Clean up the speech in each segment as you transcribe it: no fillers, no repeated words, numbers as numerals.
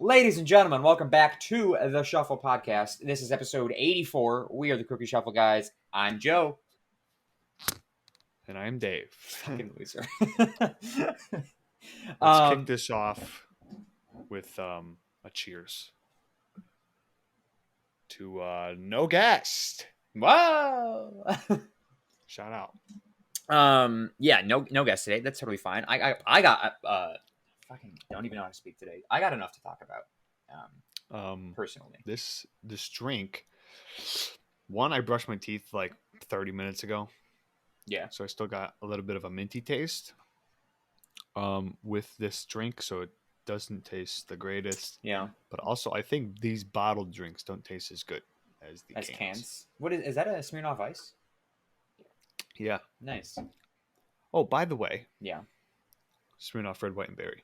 Ladies and gentlemen, welcome back to the Shuffle Podcast. This is episode 84. We are the Cookie Shuffle guys. I'm Joe. And I'm Dave. Fucking loser. Let's kick this off with a cheers to no guest. Whoa. Shout out. Yeah, no guest today. That's totally fine. I got fucking don't even know how to speak today. I got enough to talk about. Personally, this drink. One, I brushed my teeth like 30 minutes ago. Yeah. So I still got a little bit of a minty taste. With this drink, so it doesn't taste the greatest. Yeah. But also, I think these bottled drinks don't taste as good as the cans. What is that? A Smirnoff Ice? Yeah. Nice. Oh, by the way. Yeah. Smirnoff Red, White, and Berry.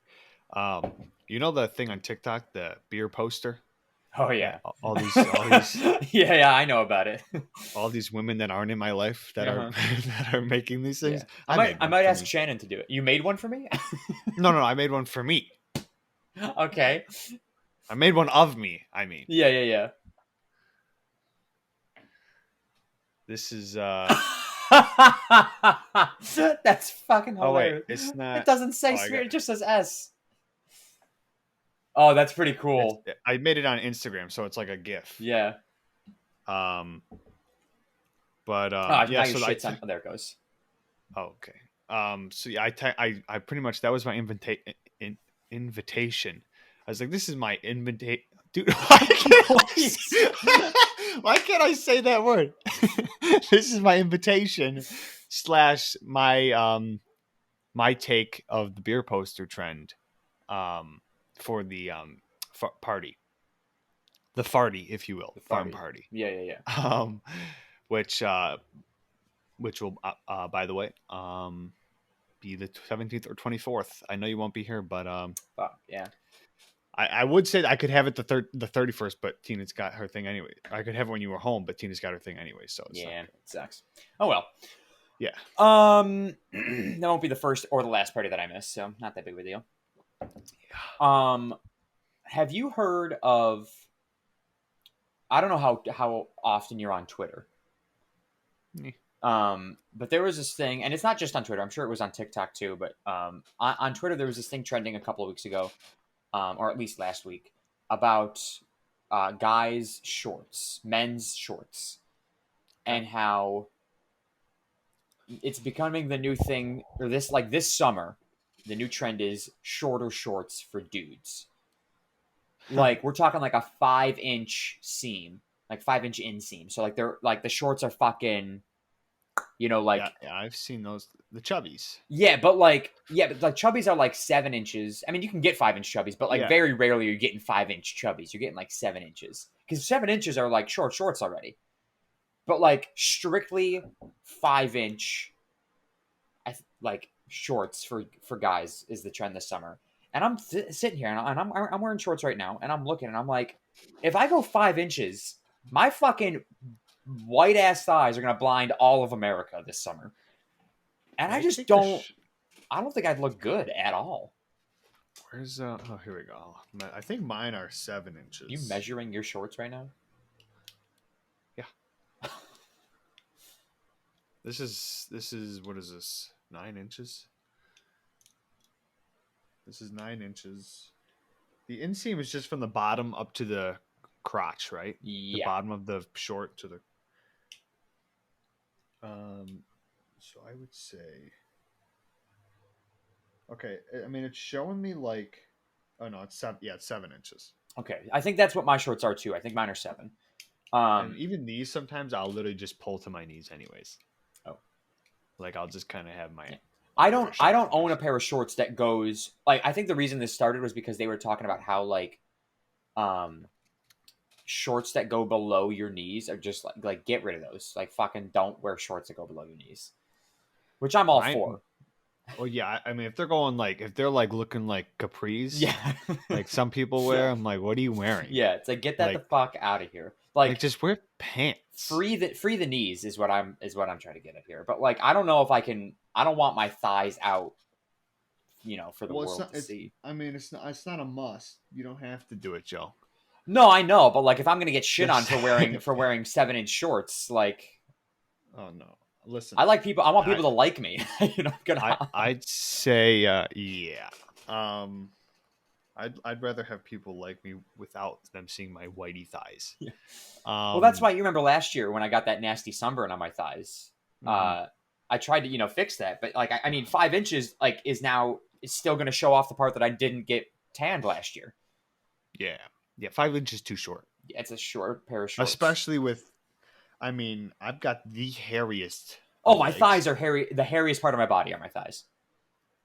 You know the thing on TikTok, the beer poster? Oh yeah, all these yeah, I know about it. All these women that aren't in my life that are that are making these things. Yeah. I might ask Shannon to do it. You made one for me? No, I made one for me. Okay. I made one of me. I mean. Yeah. This is That's fucking hilarious. Oh wait, it's not. It doesn't say Smear, it just says S. Oh, that's pretty cool. I made it on Instagram, so it's like a GIF. Yeah. But yeah, so there it goes. Oh, okay. So yeah, I pretty much, that was my invitation. I was like, this is my invitation. Dude, why can't I say that word? This is my invitation / my take of the beer poster trend. For the party, the farty, if you will, the farm party. Yeah. Which will, by the way, be the 17th or 24th. I know you won't be here, but yeah. I would say I could have it the 31st, but Tina's got her thing anyway. I could have it when you were home, but Tina's got her thing anyway. So it's it sucks. Oh well. Yeah. That won't be the first or the last party that I miss, so not that big of a deal. Have you heard of? I don't know how often you're on Twitter. But there was this thing, and it's not just on Twitter. I'm sure it was on TikTok too. But on Twitter, there was this thing trending a couple of weeks ago, or at least last week, about guys' shorts, men's shorts, and how it's becoming the new thing. Or this summer, the new trend is shorter shorts for dudes. Like we're talking like a 5-inch seam, like 5-inch inseam. So like they're like the shorts are fucking, like yeah, I've seen those, the chubbies. Yeah, but chubbies are like 7 inches. I mean, you can get 5-inch chubbies, but like very rarely you're getting 5-inch chubbies. You're getting like 7 inches because 7 inches are like shorts already. But like strictly 5-inch, like shorts for guys is the trend this summer. And I'm sitting here and I'm wearing shorts right now, and I'm looking and I'm like, if I go 5 inches, my fucking white ass thighs are gonna blind all of America this summer. And I just don't. I don't think I'd look good at all. Where's oh, here we go. I think mine are 7 inches. You measuring your shorts right now? Yeah. This is what is this? 9 inches. This is 9 inches. The inseam is just from the bottom up to the crotch, right? Yeah. The bottom of the short to the. So I would say. Okay, I mean it's showing me like. Oh no, it's 7. Yeah, it's 7 inches. Okay, I think that's what my shorts are too. I think mine are 7. And even these, sometimes I'll literally just pull to my knees, anyways. Oh. Like I'll just kind of have my. Yeah. I don't own a pair of shorts that goes like. I think the reason this started was because they were talking about how like, shorts that go below your knees are just like get rid of those. Like fucking don't wear shorts that go below your knees, which I'm all for. Well, yeah, I mean, if they're like looking like capris, yeah, like some people wear, I'm like, what are you wearing? Yeah, it's like get that the fuck out of here. Like just wear pants. Free the knees is what I'm trying to get at here. But like, I don't know if I can. I don't want my thighs out for the Well, it's world not. to see. I mean, it's not. It's not a must. You don't have to do it, Joe. No, I know, but like if I'm gonna get shit on Just- for wearing 7-inch shorts, like Oh no! Listen, I want people to like me. I'd say yeah. I'd rather have people like me without them seeing my whitey thighs. Yeah. Well, that's Um, why you remember last year when I got that nasty sunburn on my thighs. Mhm. I tried to fix that, but like I mean 5 inches like is still going to show off the part that I didn't get tanned last year. yeah, 5 inches too short, It's a short pair of shorts. especially with. I mean, I've got the hairiest. Oh, of my legs. thighs are hairy. The hairiest part of my body are my thighs.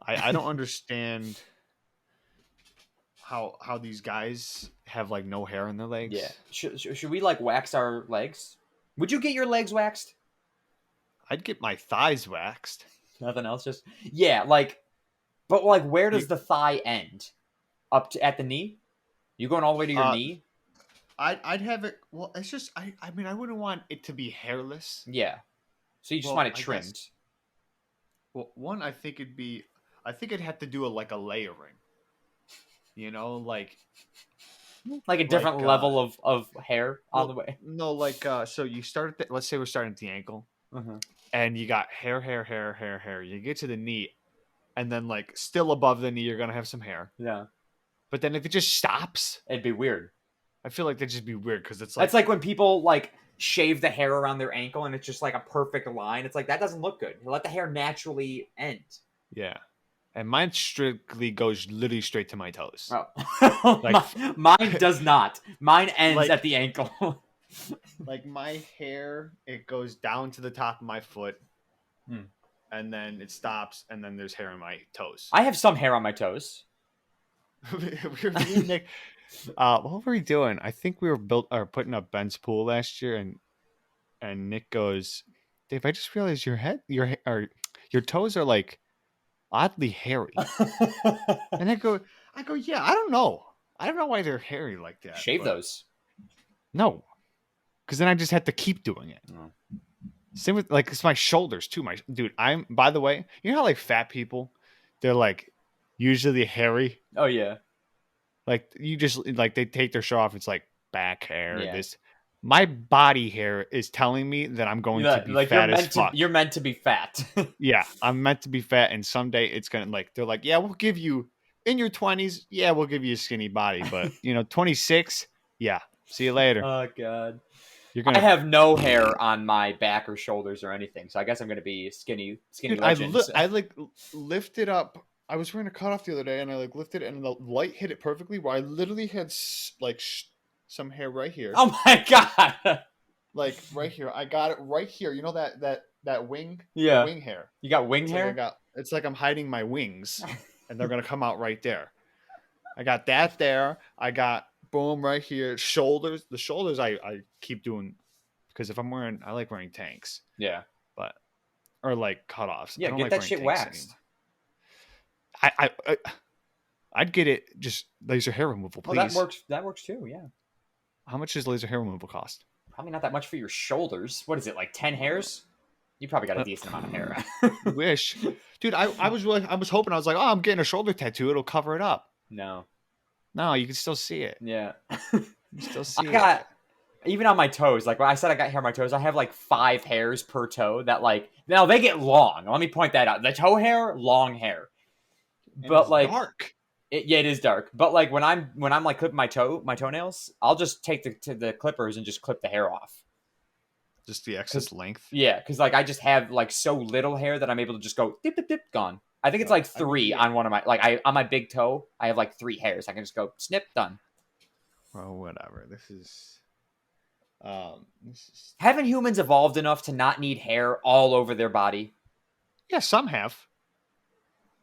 I don't understand how these guys have like no hair on their legs. Yeah. Should we like wax our legs? Would you get your legs waxed? I'd get my thighs waxed. Nothing else, just but like where does the thigh end? Up to at the knee? You going all the way to your knee? I'd have it. Well, it's just I mean I wouldn't want it to be hairless. Yeah. So you just want it trimmed. Well, one I think it'd have to do like a layering. Like a different level of hair on the way. No, like so you start at let's say we're starting at the ankle, and you got hair. You get to the knee, and then like still above the knee, you're gonna have some hair. Yeah. But then if it just stops, it'd be weird. I feel like that'd just be weird because it's like that's like when people like shave the hair around their ankle and it's just like a perfect line. It's like that doesn't look good. You let the hair naturally end. Yeah. And mine strictly goes literally straight to my toes. Oh. Like, mine does not. Mine ends at the ankle. Like my hair, it goes down to the top of my foot, and then it stops, and then there's hair on my toes. I have some hair on my toes. Nick, what were we doing? I think we were putting up Ben's pool last year, and Nick goes, "Dave, I just realized your toes are like oddly hairy." And I go, yeah, I don't know why they're hairy like that. Shave those. No, because then I just have to keep doing it. Oh. Same with like it's my shoulders too. I'm by the way, you know how like fat people, they're like usually hairy. Oh yeah. Like you just like they take their shirt off. It's like back hair. Yeah. My body hair is telling me that I'm going to be fat as fuck. You're meant to be fat. Yeah, I'm meant to be fat, and someday it's gonna they're like, yeah, we'll give you in your 20s. Yeah, we'll give you a skinny body, but 26. Yeah, see you later. Oh god. I have no hair on my back or shoulders or anything, so I guess I'm gonna be skinny. Dude, legend. I lifted up. I was wearing a cutoff the other day, and I lifted it, and the light hit it perfectly. Where I literally had some hair right here. Oh my god! Like right here, I got it right here. You know that wing? Yeah, wing hair. You got wing hair? It's like I'm hiding my wings, and they're gonna come out right there. I got that there. I got boom right here. Shoulders. The shoulders I keep doing because if I like wearing tanks. Yeah. Or like cutoffs. Yeah, get that shit waxed. I'd get it just laser hair removal, please. Oh, that works too, yeah. How much does laser hair removal cost? Probably not that much for your shoulders. What is it, like 10 hairs? You probably got a decent amount of hair. Wish. Dude, I was hoping, I was like, oh, I'm getting a shoulder tattoo. It'll cover it up. No, you can still see it. Yeah. You still see it. Even on my toes, like when I said I got hair on my toes, I have like 5 hairs per toe that now they get long. Let me point that out. The toe hair, long hair. But it's like dark. It is dark. But like when I'm like clipping my toenails, I'll just take the clippers and just clip the hair off. Just the excess length. Yeah, because like I just have like so little hair that I'm able to just go dip dip dip gone. I think it's like 3 on one of my on my big toe. I have like 3 hairs. I can just go snip, done. Oh, whatever. This is. Haven't humans evolved enough to not need hair all over their body? Yeah, some have.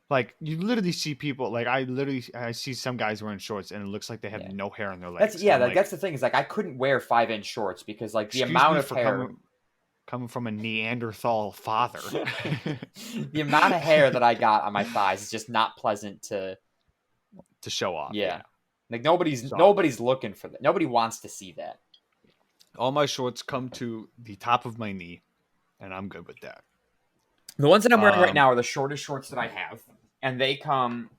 Like you literally see people I see some guys wearing shorts and it looks like they have no hair on their legs. That's the thing is like I couldn't wear 5-inch shorts because like the amount of hair coming from a Neanderthal father. The amount of hair that I got on my thighs is just not pleasant to show off. Yeah. Like nobody's looking for that. Nobody wants to see that. All my shorts come to the top of my knee, and I'm good with that. The ones that I'm wearing right now are the shortest shorts that I have. and they come.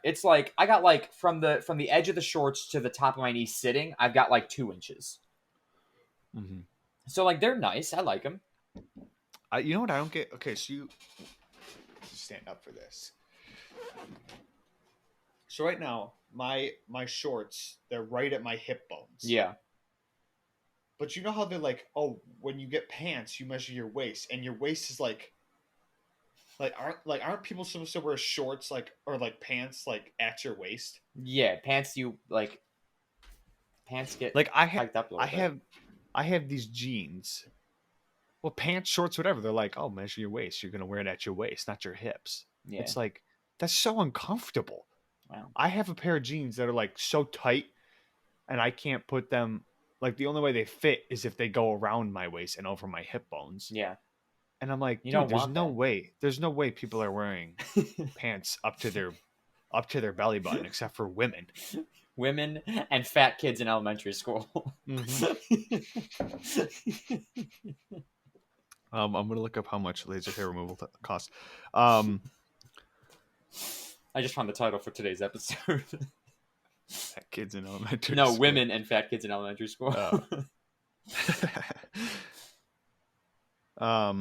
It's like I got like from the edge of the shorts to the top of my knee sitting. I've got like 2 inches. Mm-hmm. So like they're nice. I like them. You know what I don't get? Okay, so you stand up for this. So right now, my shorts, they're right at my hip bones. Yeah. But you know how they're like, oh, when you get pants, you measure your waist, and your waist is like aren't people supposed to wear shorts like or like pants like at your waist? Yeah, pants pants get Like hiked up a little bit. I have these jeans. Well, pants, shorts, whatever. They're like, oh, measure your waist. You're gonna wear it at your waist, not your hips. Yeah. It's like that's so uncomfortable. Wow. I have a pair of jeans that are like so tight, and I can't put them. Like the only way they fit is if they go around my waist and over my hip bones. Yeah. And I'm like, You dude, don't there's want no that. way. There's no way people are wearing pants up to their belly button, except for women. Women and fat kids in elementary school. I'm gonna look up how much laser hair removal costs. I just found the title for today's episode. Fat kids in elementary No, school. women and fat kids in elementary school. Yeah,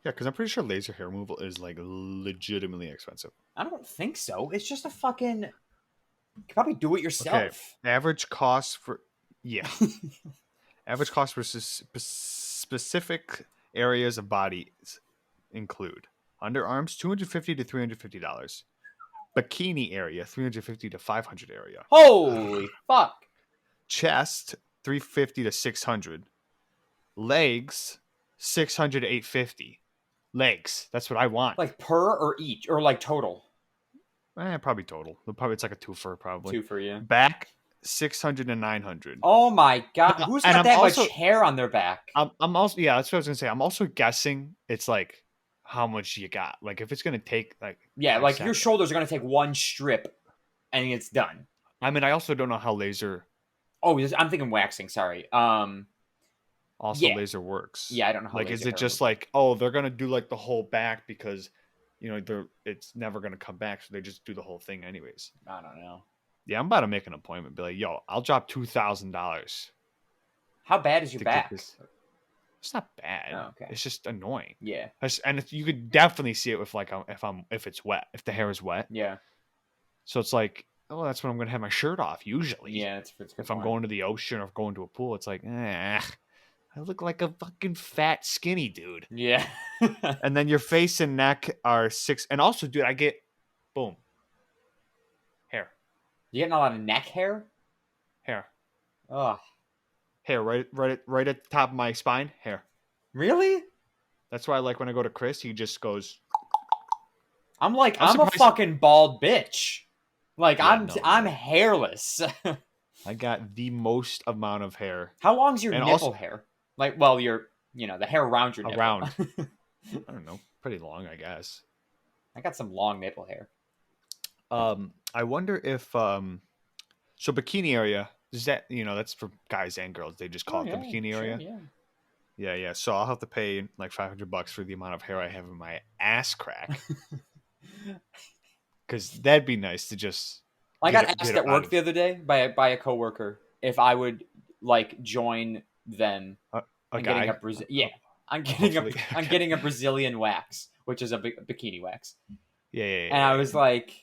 because I'm pretty sure laser hair removal is like legitimately expensive. I don't think so. It's just a fucking. You can probably do it yourself. Okay. Average cost for average cost for specific areas of bodies include underarms $250 to $350, bikini area $350 to $500 area, Holy fuck! chest $350 to $600, legs $600 to $850. Legs, that's what I want. Like per or each or like total? Probably total. Probably it's like a twofer, probably. 2 for you. Back $600 to $900. Oh my god! Who's got that much hair on their back? I'm also that's what I was gonna say. I'm also guessing it's like how much you got. Like if it's gonna take like like your shoulders are gonna take 1 strip, and it's done. I mean, I also don't know how laser. Oh, I'm thinking waxing. Sorry. Laser works. Yeah, I don't know how. Like, is it just like, oh, they're gonna do like the whole back because, it's never gonna come back, so they just do the whole thing anyways. I don't know. Yeah, I'm about to make an appointment. Be like, yo, I'll drop $2,000. How bad is your back? It's not bad. Oh, okay. It's just annoying. Yeah. And you could definitely see it with like if it's wet, if the hair is wet. Yeah. So it's like, oh, that's when I'm gonna have my shirt off usually. Yeah, it's if I'm going to the ocean or going to a pool, it's like, I look like a fucking fat skinny dude. Yeah. And then your face and neck are 6. And also, dude, I get boom. Hair. You getting a lot of neck hair? Hair. Ugh. Hair right at the top of my spine. Hair. Really? That's why, like, when I go to Chris, he just goes. I'm a fucking bald bitch. Like, yeah, I'm hairless. I got the most amount of hair. How long's your nipple hair? Like, well, the hair around your nipple. Around. I don't know. Pretty long, I guess. I got some long nipple hair. I wonder if so bikini area, is that, that's for guys and girls. They just call it the bikini area. Yeah. Yeah. So I'll have to pay like $500 for the amount of hair I have in my ass crack. Because that'd be nice to just. I got asked at work the other day by a coworker if I would like join them. A guy. I'm getting a Brazilian wax, which is a bikini wax. Yeah. And I was like,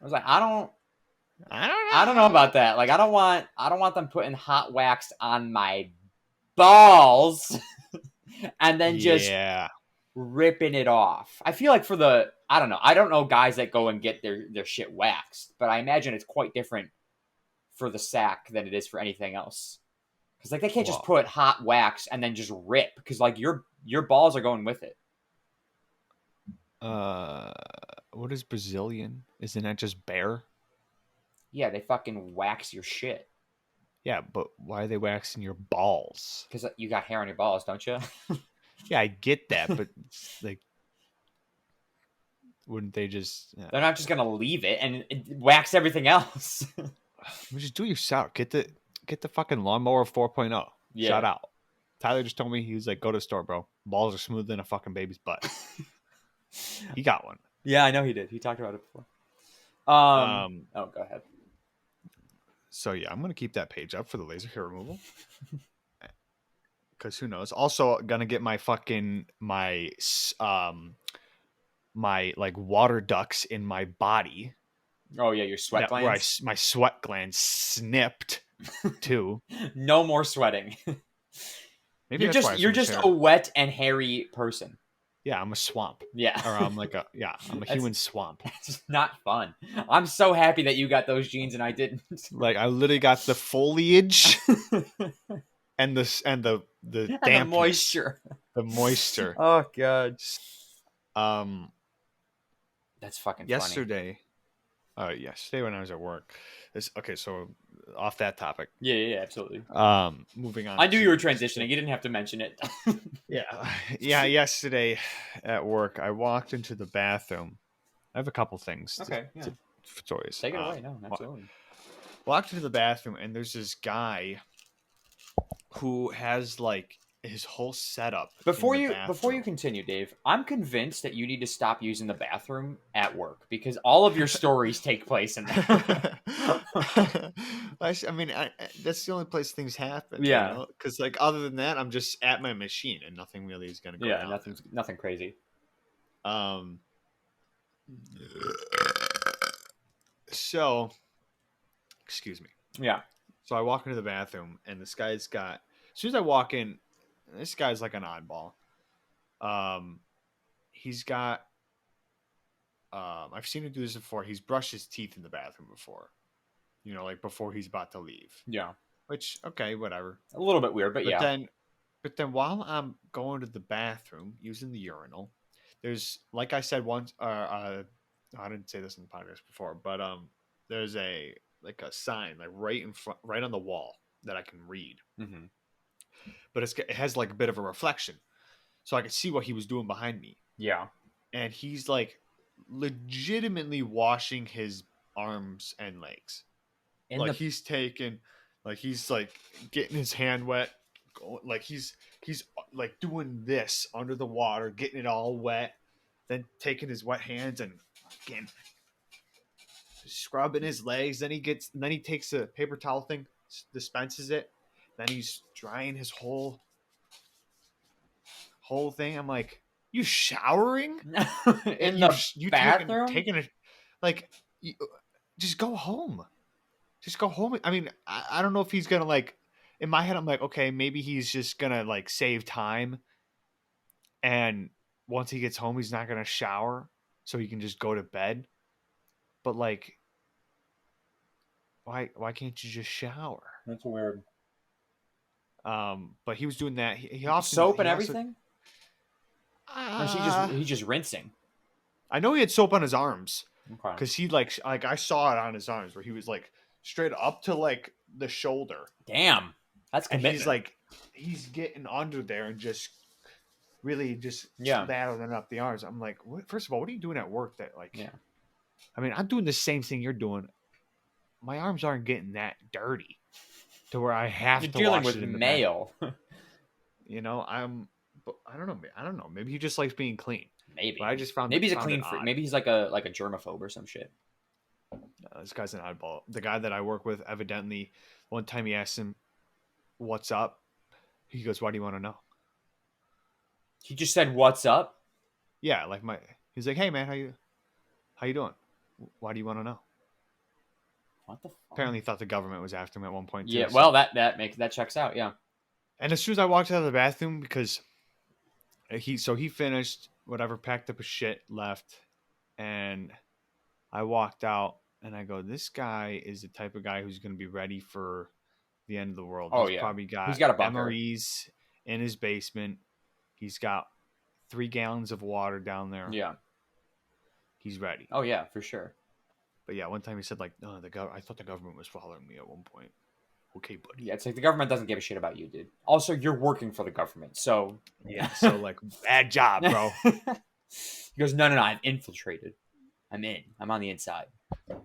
I don't know about that. Like, I don't want them putting hot wax on my balls and then just ripping it off. I feel like I don't know guys that go and get their shit waxed, but I imagine it's quite different for the sack than it is for anything else. Because like they can't just put hot wax and then just rip, because like your balls are going with it. What is Brazilian? Isn't that just bare? Yeah, they fucking wax your shit. Yeah, but why are they waxing your balls? Because you got hair on your balls, don't you? Yeah, I get that, but like, wouldn't they just? They're not just gonna leave it and wax everything else. Just do it yourself. Get the fucking lawnmower 4.0. Yeah. Shout out. Tyler just told me, he was like, go to the store, bro. Balls are smoother than a fucking baby's butt. He got one. Yeah, I know he did. He talked about it before. Oh, go ahead. So yeah, I'm gonna keep that page up for the laser hair removal. Because who knows? Also, gonna get my my like water ducts in my body. Oh yeah, your sweat glands. My sweat glands snipped too. No more sweating. Maybe you're just a wet and hairy person. Yeah, I'm a swamp. Yeah. Or I'm a human swamp. It's not fun. I'm so happy that you got those genes and I didn't. Like I literally got the foliage and the the moisture. The moisture. Oh god. That's fucking yesterday. Yesterday when I was at work. So off that topic. Yeah, absolutely. Moving on. I knew you were transitioning. You didn't have to mention it. Yeah. Yesterday at work, I walked into the bathroom. I have a couple things. Okay. Stories. Take it away. No, absolutely. Walked into the bathroom and there's this guy who has like his whole setup. Before you continue, Dave, I'm convinced that you need to stop using the bathroom at work because all of your stories take place in there. I mean, that's the only place things happen. Yeah. Because like other than that, I'm just at my machine and nothing really is gonna go. Yeah, nothing crazy. So, excuse me. Yeah. So I walk into the bathroom and this guy's got. As soon as I walk in, this guy's like an oddball. He's got. I've seen him do this before. He's brushed his teeth in the bathroom before. Like before he's about to leave. Yeah. Which, okay, whatever. A little bit weird, but yeah. But then while I'm going to the bathroom using the urinal, there's, like I said once, I didn't say this in the podcast before, but there's a sign like right in front, right on the wall that I can read. Mm-hmm. But it has like a bit of a reflection, so I could see what he was doing behind me. Yeah. And he's like legitimately washing his arms and legs. He's taking, like he's like getting his hand wet, like he's like doing this under the water, getting it all wet, then taking his wet hands and again scrubbing his legs. Then he takes a paper towel thing, dispenses it, then he's drying his whole thing. I'm like, you showering in the bathroom? Taking it, like, just go home. Just go home. I mean, I don't know if he's gonna like. In my head, I'm like, okay, maybe he's just gonna like save time, and once he gets home, he's not gonna shower, so he can just go to bed. But like, why can't you just shower? That's weird. But he was doing that. He often soap and everything. He's just rinsing. I know he had soap on his arms because he like I saw it on his arms where he was like straight up to like the shoulder. Damn, that's commitment. And he's like he's getting under there and just really just lathering up the arms. I'm like, first of all, what are you doing at work that like? Yeah. I mean, I'm doing the same thing you're doing. My arms aren't getting that dirty to where I have to dealing wash with it in mail. But I don't know. Maybe he just likes being clean. Maybe. But I just found maybe he's a clean freak. Maybe he's like a germaphobe or some shit. This guy's an oddball. The guy that I work with, evidently, one time he asked him, "What's up?" He goes, "Why do you want to know?" He just said, "What's up?" Yeah, like he's like, "Hey man, how you doing? Why do you want to know?" What the fuck? Apparently, he thought the government was after him at one point. Yeah, well, that checks out. Yeah. And as soon as I walked out of the bathroom, because he finished whatever, packed up his shit, left, and I walked out, and I go, "This guy is the type of guy who's going to be ready for the end of the world." Oh, he's probably he's got a bunker. MREs in his basement. He's got 3 gallons of water down there. Yeah. He's ready. Oh yeah, for sure. But yeah, one time he said like, "No, I thought the government was following me at one point." Okay, buddy. Yeah, it's like the government doesn't give a shit about you, dude. Also, you're working for the government, so yeah. So like, bad job, bro. He goes, no, I'm infiltrated. I'm in. I'm on the inside.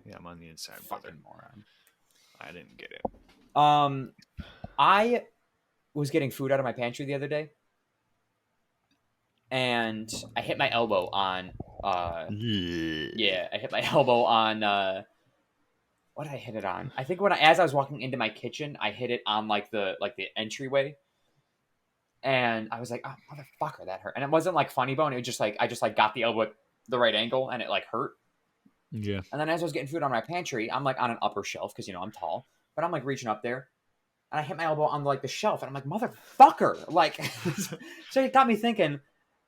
Yeah, I'm on the inside. Fucking moron. I didn't get it. I was getting food out of my pantry the other day. and I hit my elbow on. Yeah. I hit my elbow on. What did I hit it on? I think as I was walking into my kitchen, I hit it on like the entryway, and I was like, "Oh, motherfucker, that hurt!" And it wasn't like funny bone; it was just like I just like got the elbow at the right angle, and it like hurt. Yeah. And then as I was getting food on my pantry, I'm like on an upper shelf because I'm tall, but I'm like reaching up there, and I hit my elbow on like the shelf, and I'm like, "Motherfucker!" Like, so it got me thinking,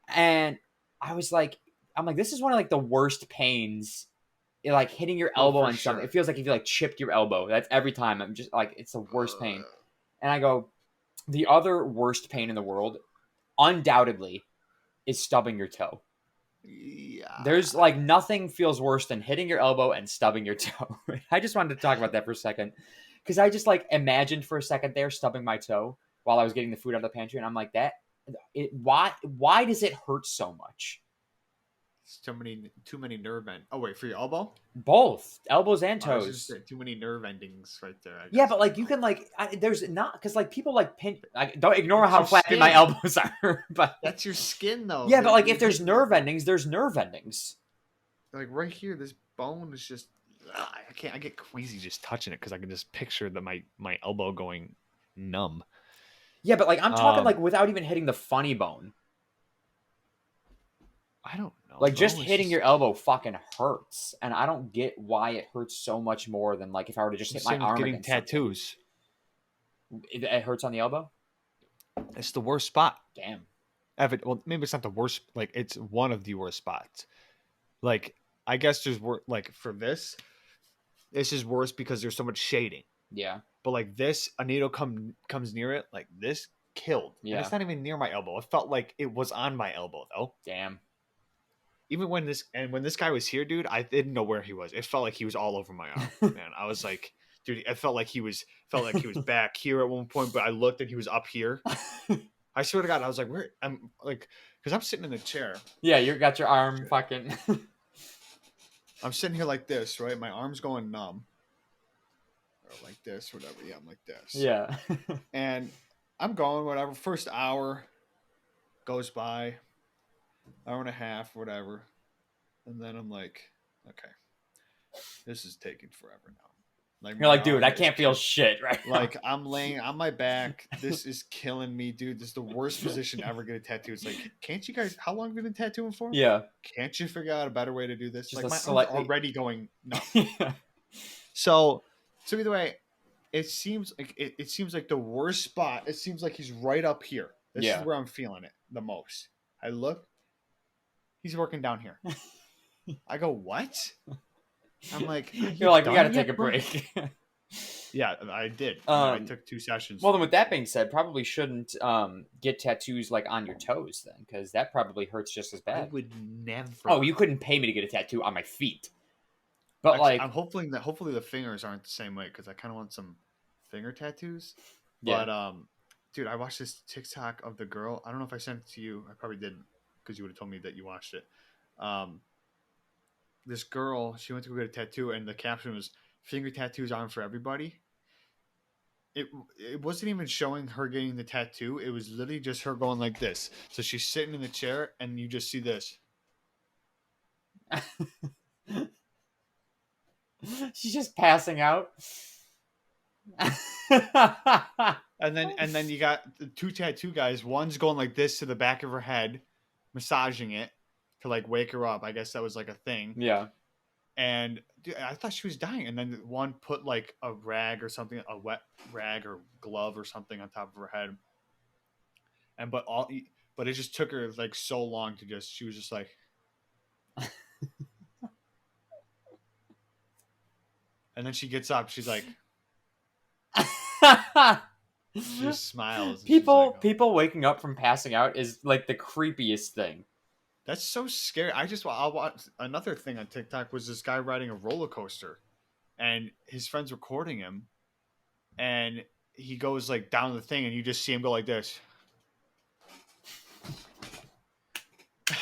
and I was like, "I'm like, this is one of like the worst pains." Like hitting your elbow on something, it feels like if you like chipped your elbow. That's every time. I'm just like, it's the worst pain. And I go, the other worst pain in the world, undoubtedly, is stubbing your toe. Yeah. There's like nothing feels worse than hitting your elbow and stubbing your toe. I just wanted to talk about that for a second because I just like imagined for a second there stubbing my toe while I was getting the food out of the pantry, and I'm like, why does it hurt so much? Too many nerve end. Oh wait, for your elbow? Both elbows and toes. Too many nerve endings right there. I guess. Yeah, but like you can like there's not because like people like pin. Don't ignore That's how your flappy skin. my elbows are. But That's your skin though. yeah, but like if there's nerve endings, there's nerve endings. Like right here, this bone is just. I can't. I get queasy just touching it because I can just picture my elbow going numb. Yeah, but like I'm talking like without even hitting the funny bone. I don't know. Like just hitting your elbow fucking hurts, and I don't get why it hurts so much more than like if I were to just hit my arm. Getting tattoos. It hurts on the elbow. It's the worst spot. Damn. Well, maybe it's not the worst. Like it's one of the worst spots. Like I guess there's like for this is worse because there's so much shading. Yeah. But like this, a needle comes near it, like this killed. Yeah. And it's not even near my elbow. It felt like it was on my elbow though. Damn. Even when this guy was here, dude, I didn't know where he was. It felt like he was all over my arm, man. I was like, dude, it felt like he was back here at one point, but I looked and he was up here. I swear to God, I was like, where? I'm like, because I'm sitting in the chair. Yeah, you got your arm fucking. I'm sitting here like this, right? My arm's going numb. Or like this, whatever. Yeah, I'm like this. Yeah. And I'm going, whatever. First hour goes by. Hour and a half, whatever. And then I'm like, okay, this is taking forever now. Like you're like, dude, I can't feel shit right now. Like I'm laying on my back. This is killing me, dude. This is the worst position to ever get a tattoo. It's like, can't you guys? How long have you been tattooing for? Yeah. Can't you figure out a better way to do this? Just like my arm's already going nuts. Yeah. So either way, it seems like the worst spot. It seems like he's right up here. This is where I'm feeling it the most. I look. He's working down here. I go, what? I'm like, you're like, we got to take a break. Yeah, I did. I took 2 sessions. Well, then with that being said, probably shouldn't get tattoos like on your toes then, because that probably hurts just as bad. I would never. Oh, you couldn't pay me to get a tattoo on my feet. But actually, like, I'm hopefully the fingers aren't the same way because I kind of want some finger tattoos. Yeah. But dude, I watched this TikTok of the girl. I don't know if I sent it to you. I probably didn't because you would have told me that you watched it. This girl, she went to go get a tattoo, and the caption was "Finger tattoos aren't for everybody." It wasn't even showing her getting the tattoo. It was literally just her going like this. So she's sitting in the chair, and you just see this. She's just passing out. and then you got the 2 tattoo guys. One's going like this to the back of her head, massaging it to like wake her up. I guess that was like a thing. Yeah. And dude, I thought she was dying. And then one put like a rag or something, a wet rag or glove or something on top of her head. But it just took her like so long to she was just like. And then she gets up. She's like. She just smiles. People waking up from passing out is like the creepiest thing. That's so scary. I watched another thing on TikTok was this guy riding a roller coaster, and his friend's recording him, and he goes like down the thing, and you just see him go like this.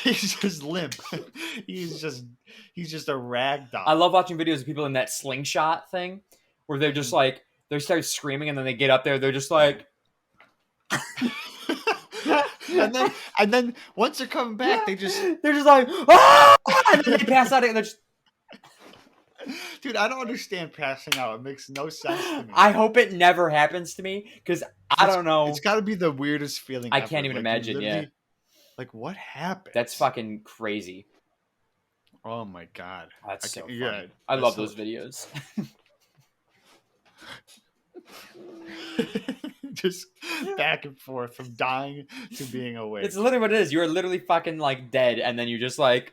He's just limp. he's just a rag doll. I love watching videos of people in that slingshot thing, where they're just like they start screaming, and then they get up there, they're just like. and then once they're coming back, they're just like, ah! And then they pass out and they're just. Dude, I don't understand passing out. It makes no sense to me. I hope it never happens to me because I don't know. It's got to be the weirdest feeling. I can't even imagine. Yeah, like what happened? That's fucking crazy. Oh my god, that's so funny. Yeah, I love those videos. Just back and forth from dying to being awake. It's literally what it is. You're literally fucking like dead, and then you just like.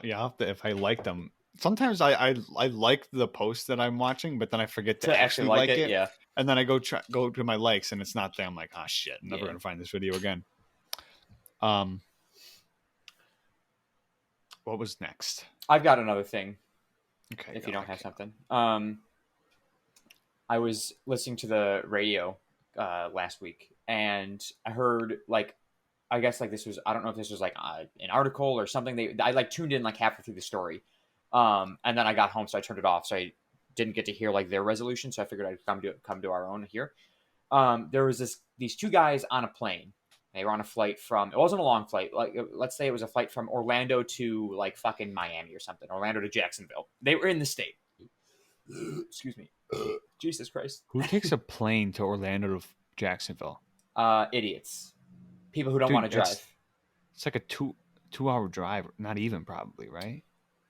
Yeah, if I like them. Sometimes I like the post that I'm watching, but then I forget to actually like it. Yeah, and then I go to my likes, and it's not there. I'm like, oh shit, I'm never gonna find this video again. What was next? I've got another thing. Okay, if you don't have something, I was listening to the radio last week, and I heard like. I guess like this was, I don't know if this was like an article or something. I like tuned in like halfway through the story. And then I got home, so I turned it off. So I didn't get to hear like their resolution. So I figured I'd come to our own here. There was these two guys on a plane. They were on a flight from, it wasn't a long flight. Like, let's say it was a flight from Orlando to like fucking Miami or something. Orlando to Jacksonville. They were in the state. Excuse me. Jesus Christ. Who takes a plane to Orlando to Jacksonville? Idiots. People who don't want to drive. It's like a two-hour drive, not even probably, right?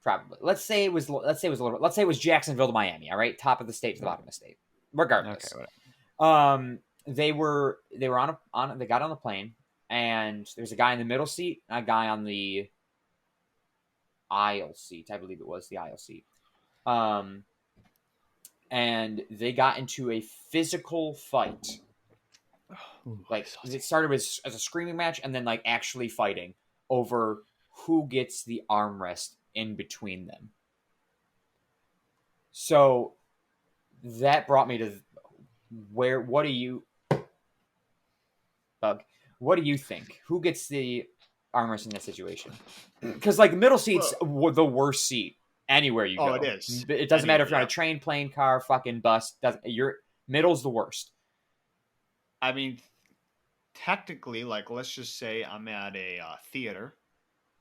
Probably. Let's say it was Jacksonville to Miami. All right, top of the state to the bottom of the state. Regardless. Okay. They got on the plane, and there's a guy in the middle seat, and a guy on the aisle seat. I believe it was the aisle seat. And they got into a physical fight. Like it started as a screaming match, and then like actually fighting over who gets the armrest in between them. So that brought me to what do you think? Who gets the armrest in this situation? Because like middle seat's the worst seat anywhere you go. Oh, it is. It doesn't matter if you're on a train, plane, car, fucking bus. Your middle's the worst. I mean, technically, like, let's just say I'm at a theater.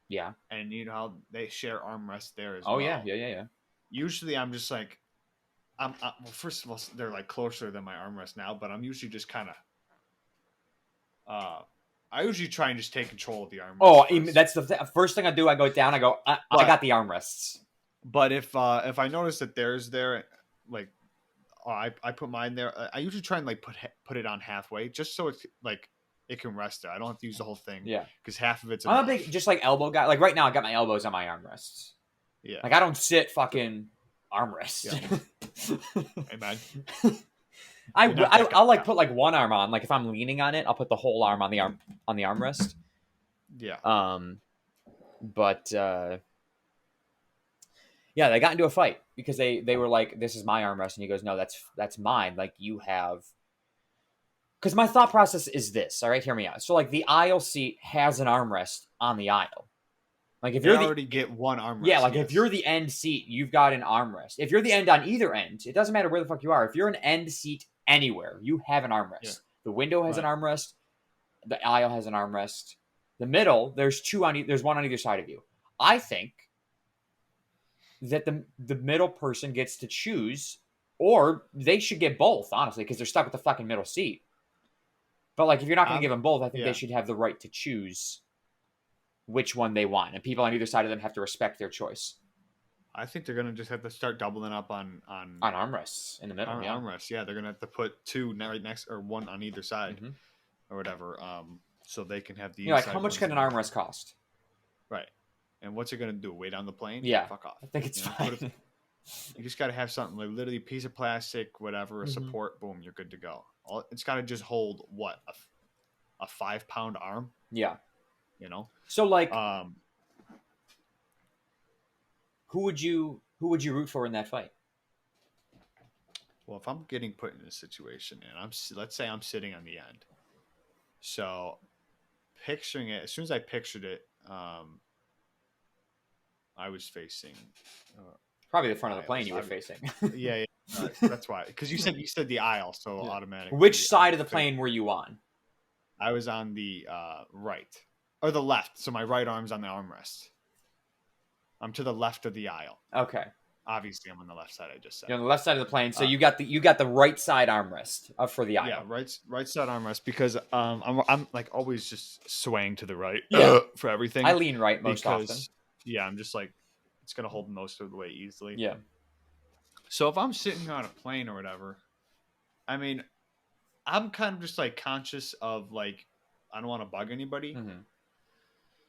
Yeah. And you know how they share armrests there as well. Oh, yeah. Usually I'm just like, well, first of all, they're like closer than my armrest now, but I'm usually just kind of, I usually try and just take control of the armrest. Oh, that's the first thing I do. I go down, I got the armrests. But if I notice that theirs there, like, I put mine there. I usually try and like put it on halfway, just so it's like it can rest there. I don't have to use the whole thing. Yeah, because half of it's. I'm a big just like elbow guy. Like right now, I got my elbows on my armrests. Yeah, like I don't sit fucking armrest. Yeah. Hey man, I'll like put like one arm on. Like if I'm leaning on it, I'll put the whole arm on the armrest. Yeah. But. Yeah, they got into a fight because they were like, "This is my armrest," and he goes, "No, that's mine. Like you have." Because my thought process is this. All right, hear me out. So like the aisle seat has an armrest on the aisle. Like if you already get one armrest. Yeah, like if you're the end seat, you've got an armrest. If you're the end on either end, it doesn't matter where the fuck you are. If you're an end seat anywhere, you have an armrest. Yeah. The window has an armrest. The aisle has an armrest. The middle, there's one on either side of you. I think that the middle person gets to choose, or they should get both, honestly, because they're stuck with the fucking middle seat. But like, if you're not going to give them both, I think they should have the right to choose which one they want, and people on either side of them have to respect their choice. I think they're going to just have to start doubling up on armrests in the middle. Armrests, yeah, they're going to have to put two right next, or one on either side, or whatever, so they can have the. Like, how much can an armrest cost? Right. And what's it going to do? Weigh down the plane? Yeah. Fuck off. I think it's fine. You just got to have something like literally a piece of plastic, whatever, a support, boom, you're good to go. It's got to just hold, what, a 5-pound arm? Yeah. You know? So, like, who would you root for in that fight? Well, if I'm getting put in a situation, and let's say I'm sitting on the end. So, picturing it, as soon as I pictured it, I was facing probably the front of the plane you were facing. Yeah. That's why. Because you said the aisle, so automatically. Which side of the plane were you on? I was on the right or the left, so my right arm's on the armrest. I'm to the left of the aisle. Okay. Obviously, I'm on the left side. I just said. You're on the left side of the plane, so you got the right side armrest for the aisle. Yeah, right side armrest because I'm like always just swaying to the right for everything. I lean right most often. Yeah, I'm just like it's gonna hold most of the weight easily. Yeah. So if I'm sitting on a plane or whatever, I mean, I'm kind of just like conscious of like I don't want to bug anybody. Mm-hmm.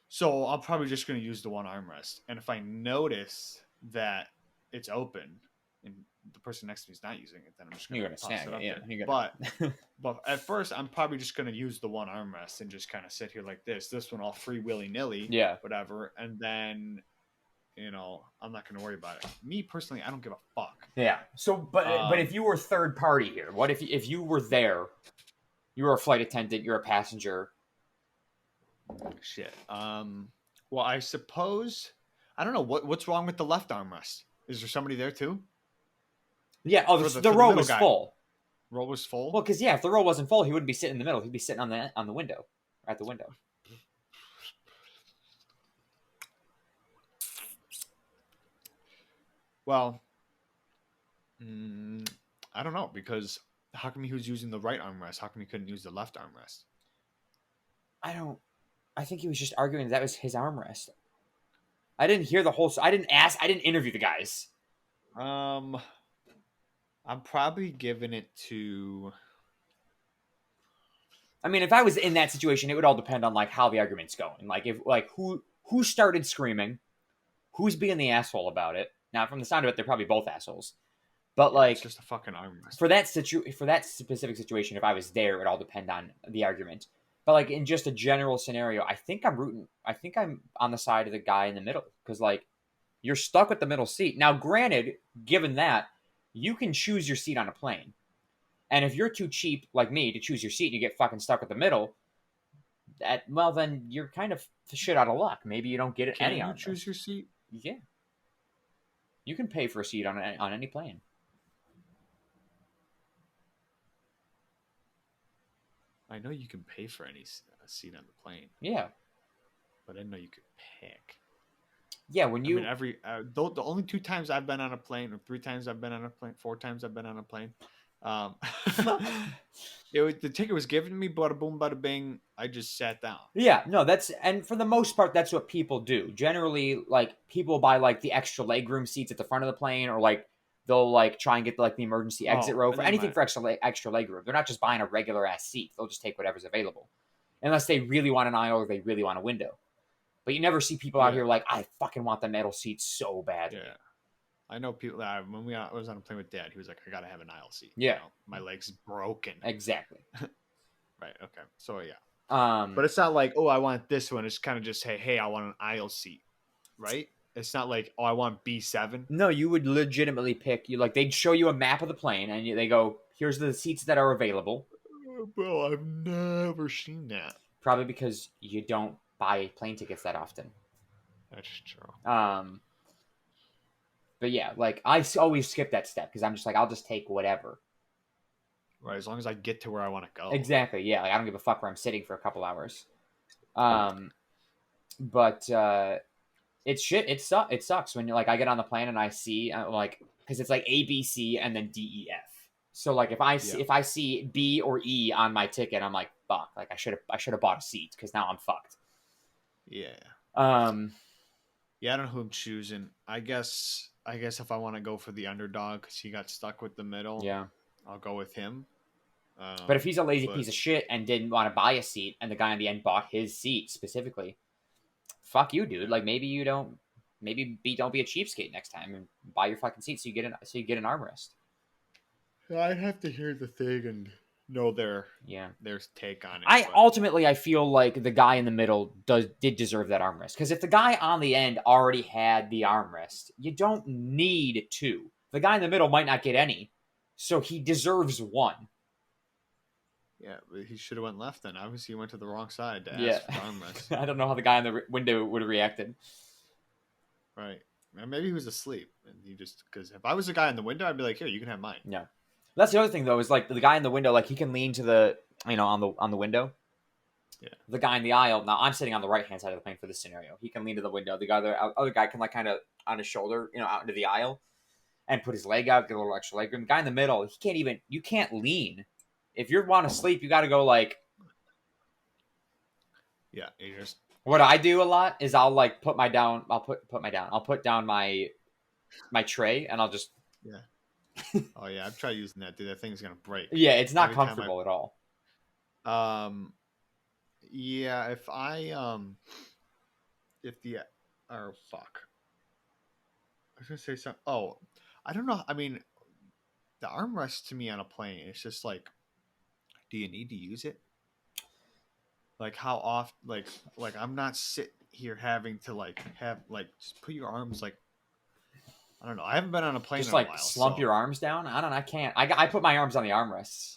So I'm probably just going to use the one armrest. And if I notice that it's open and the person next to me is not using it, then I'm just going to snag it. Yeah. But at first, I'm probably just going to use the one armrest and just kind of sit here like this. This one all free willy-nilly. Yeah. Whatever. And then, you know, I'm not going to worry about it. Me personally, I don't give a fuck. Yeah. So, but if you were third party here, what if you were there? You were a flight attendant. You're a passenger. Shit. Well, I suppose I don't know what's wrong with the left armrest. Is there somebody there too? Yeah. Oh, the row was full. Row was full. Well, because if the row wasn't full, he wouldn't be sitting in the middle. He'd be sitting on the window, at the window. Well, I don't know because how come he was using the right armrest? How come he couldn't use the left armrest? I think he was just arguing that was his armrest. I didn't hear the whole. I didn't interview the guys. I'm probably giving it to. I mean, if I was in that situation, it would all depend on like how the argument's going. Like if who started screaming, who's being the asshole about it. Now, from the sound of it, they're probably both assholes. But like, it's just a fucking armrest. For that specific situation, if I was there, it would all depend on the argument. But like in just a general scenario, I think I'm on the side of the guy in the middle because like you're stuck with the middle seat. Now, granted, given that you can choose your seat on a plane, and if you're too cheap like me to choose your seat, you get fucking stuck with the middle. Then you're kind of shit out of luck. Maybe you don't get it. Can you choose your seat? Yeah, you can pay for a seat on any plane. I know you can pay for any seat on the plane. Yeah. But I didn't know you could pick. Yeah, when you... I mean, the only 2 times I've been on a plane, or 3 times I've been on a plane, 4 times I've been on a plane, the ticket was given to me, bada boom, bada bing, I just sat down. Yeah, no, and for the most part, that's what people do. Generally, like, people buy, like, the extra legroom seats at the front of the plane, or, like, they'll like try and get like the emergency exit row for anything for extra leg room. They're not just buying a regular ass seat. They'll just take whatever's available, unless they really want an aisle or they really want a window. But you never see people out here like, I fucking want the metal seat so badly. Yeah, I know people that when I was on a plane with Dad, he was like, I gotta have an aisle seat. Yeah, you know, my leg's broken. Exactly. Right. Okay. So yeah. But it's not like, oh, I want this one. It's kind of just, hey, I want an aisle seat, right? It's not like, oh, I want B7. No, you would legitimately pick. They'd show you a map of the plane, and they go, "Here's the seats that are available." Bro, I've never seen that. Probably because you don't buy plane tickets that often. That's true. But yeah, like I always skip that step because I'm just like, I'll just take whatever. Right, as long as I get to where I want to go. Exactly. Yeah, like I don't give a fuck where I'm sitting for a couple hours. But. It's shit. It sucks when I get on the plane and I see like because it's like A, B, C, and then D, E, F. So like if I see B or E on my ticket, I'm like fuck. Like I should have bought a seat because now I'm fucked. Yeah. Yeah, I don't know who I'm choosing. I guess if I want to go for the underdog because he got stuck with the middle. Yeah. I'll go with him. But if he's a lazy piece of shit and didn't want to buy a seat, and the guy in the end bought his seat specifically. Fuck you, dude. Like maybe don't be a cheapskate next time and buy your fucking seat so you get an armrest. I'd have to hear the thing and know their take on it. Ultimately I feel like the guy in the middle did deserve that armrest because if the guy on the end already had the armrest, you don't need 2. The guy in the middle might not get any, so he deserves 1. Yeah, but he should have went left then. Obviously, he went to the wrong side to ask for armrest. I don't know how the guy in the window would have reacted. Right. Maybe he was asleep, and he just because if I was the guy in the window, I'd be like, "Here, you can have mine." Yeah. That's the other thing though, is like the guy in the window, like he can lean to the on the window. Yeah. The guy in the aisle. Now I'm sitting on the right hand side of the plane for this scenario. He can lean to the window. The other guy can like kind of on his shoulder, out into the aisle, and put his leg out, get a little extra leg room. The guy in the middle, he can't even. You can't lean. If you want to sleep, you got to go like. Yeah, you just. What I do a lot is I'll like put my down. I'll put down my tray, and I'll just. Yeah. Oh yeah, I've tried using that, dude. That thing's gonna break. Yeah, it's not comfortable at all. Yeah, if the or fuck. I was gonna say something. Oh, I don't know. I mean, the armrest to me on a plane, it's just like, do you need to use it? Like how often? Like I'm not sitting here having to have just put your arms like. I don't know. I haven't been on a plane just in like a while. Slump your arms down. I don't know. I can't. I put my arms on the armrests.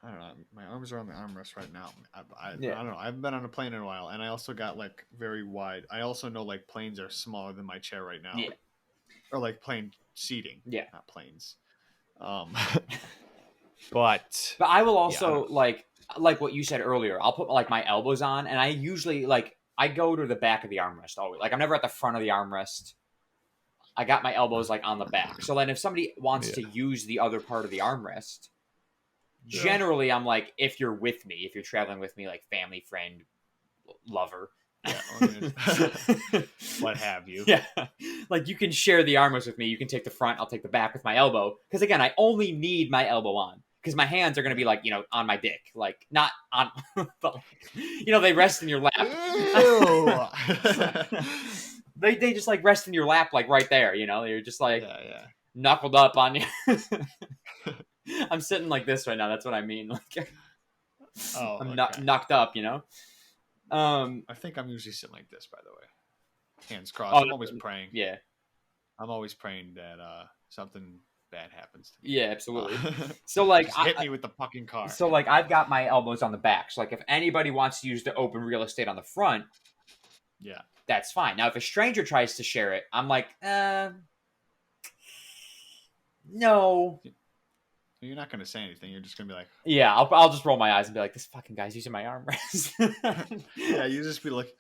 I don't know. My arms are on the armrest right now. I Yeah. don't know. I haven't been on a plane in a while, and I also got like very wide. I also know like planes are smaller than my chair right now. Yeah. Or like plane seating. Yeah. Not planes. But I will also like what you said earlier. I'll put like my elbows on, and I usually I go to the back of the armrest always. Like I'm never at the front of the armrest. I got my elbows like on the back. So then if somebody wants to use the other part of the armrest, generally I'm like, if you're with me, if you're traveling with me, like family, friend, lover. Yeah, what have you. Yeah. Like you can share the armrest with me. You can take the front, I'll take the back with my elbow. Because again, I only need my elbow on. Because my hands are going to be like, on my dick. Like, not on, but they rest in your lap. They just like rest in your lap, like right there, You're just like knuckled up on you. I'm sitting like this right now. That's what I mean. Like, I'm knocked up, I think I'm usually sitting like this, by the way. Hands crossed. I'm always praying. Yeah. I'm always praying that something bad happens to me. Yeah, absolutely. So like hit me with the fucking car. So like I've got my elbows on the back. So like if anybody wants to use the open real estate on the front, yeah, that's fine. Now if a stranger tries to share it, I'm like, no. You're not going to say anything. You're just going to be like... Yeah, I'll just roll my eyes and be like, this fucking guy's using my armrest. Yeah, you just be like...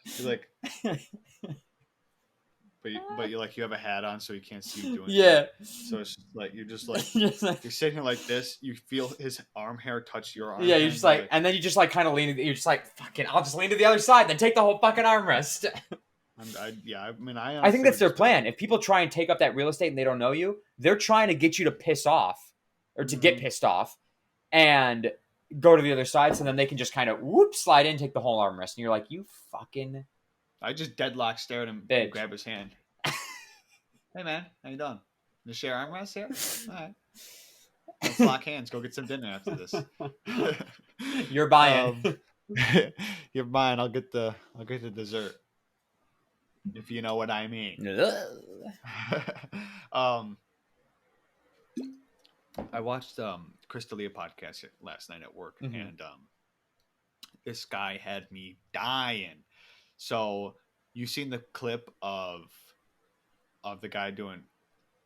But you you have a hat on so he can't see you doing it. So it's just like, you're sitting here like this. You feel his arm hair touch your arm. Yeah, you're just like... And then you just kind of lean... You're just like, fucking, I'll just lean to the other side, then take the whole fucking armrest. I think that's their plan. If people try and take up that real estate and they don't know you, they're trying to get you to piss off. Or to get pissed off and go to the other side so then they can just kind of slide in, take the whole armrest. And you're like, you fucking... I just deadlock stare at him and grab his hand. Hey, man. How you doing? You share armrest here? All right. Let's lock hands. Go get some dinner after this. You're buying. You're buying. I'll get the dessert. If you know what I mean. I watched Chris D'Elia podcast last night at work, and this guy had me dying. So you seen the clip of the guy doing,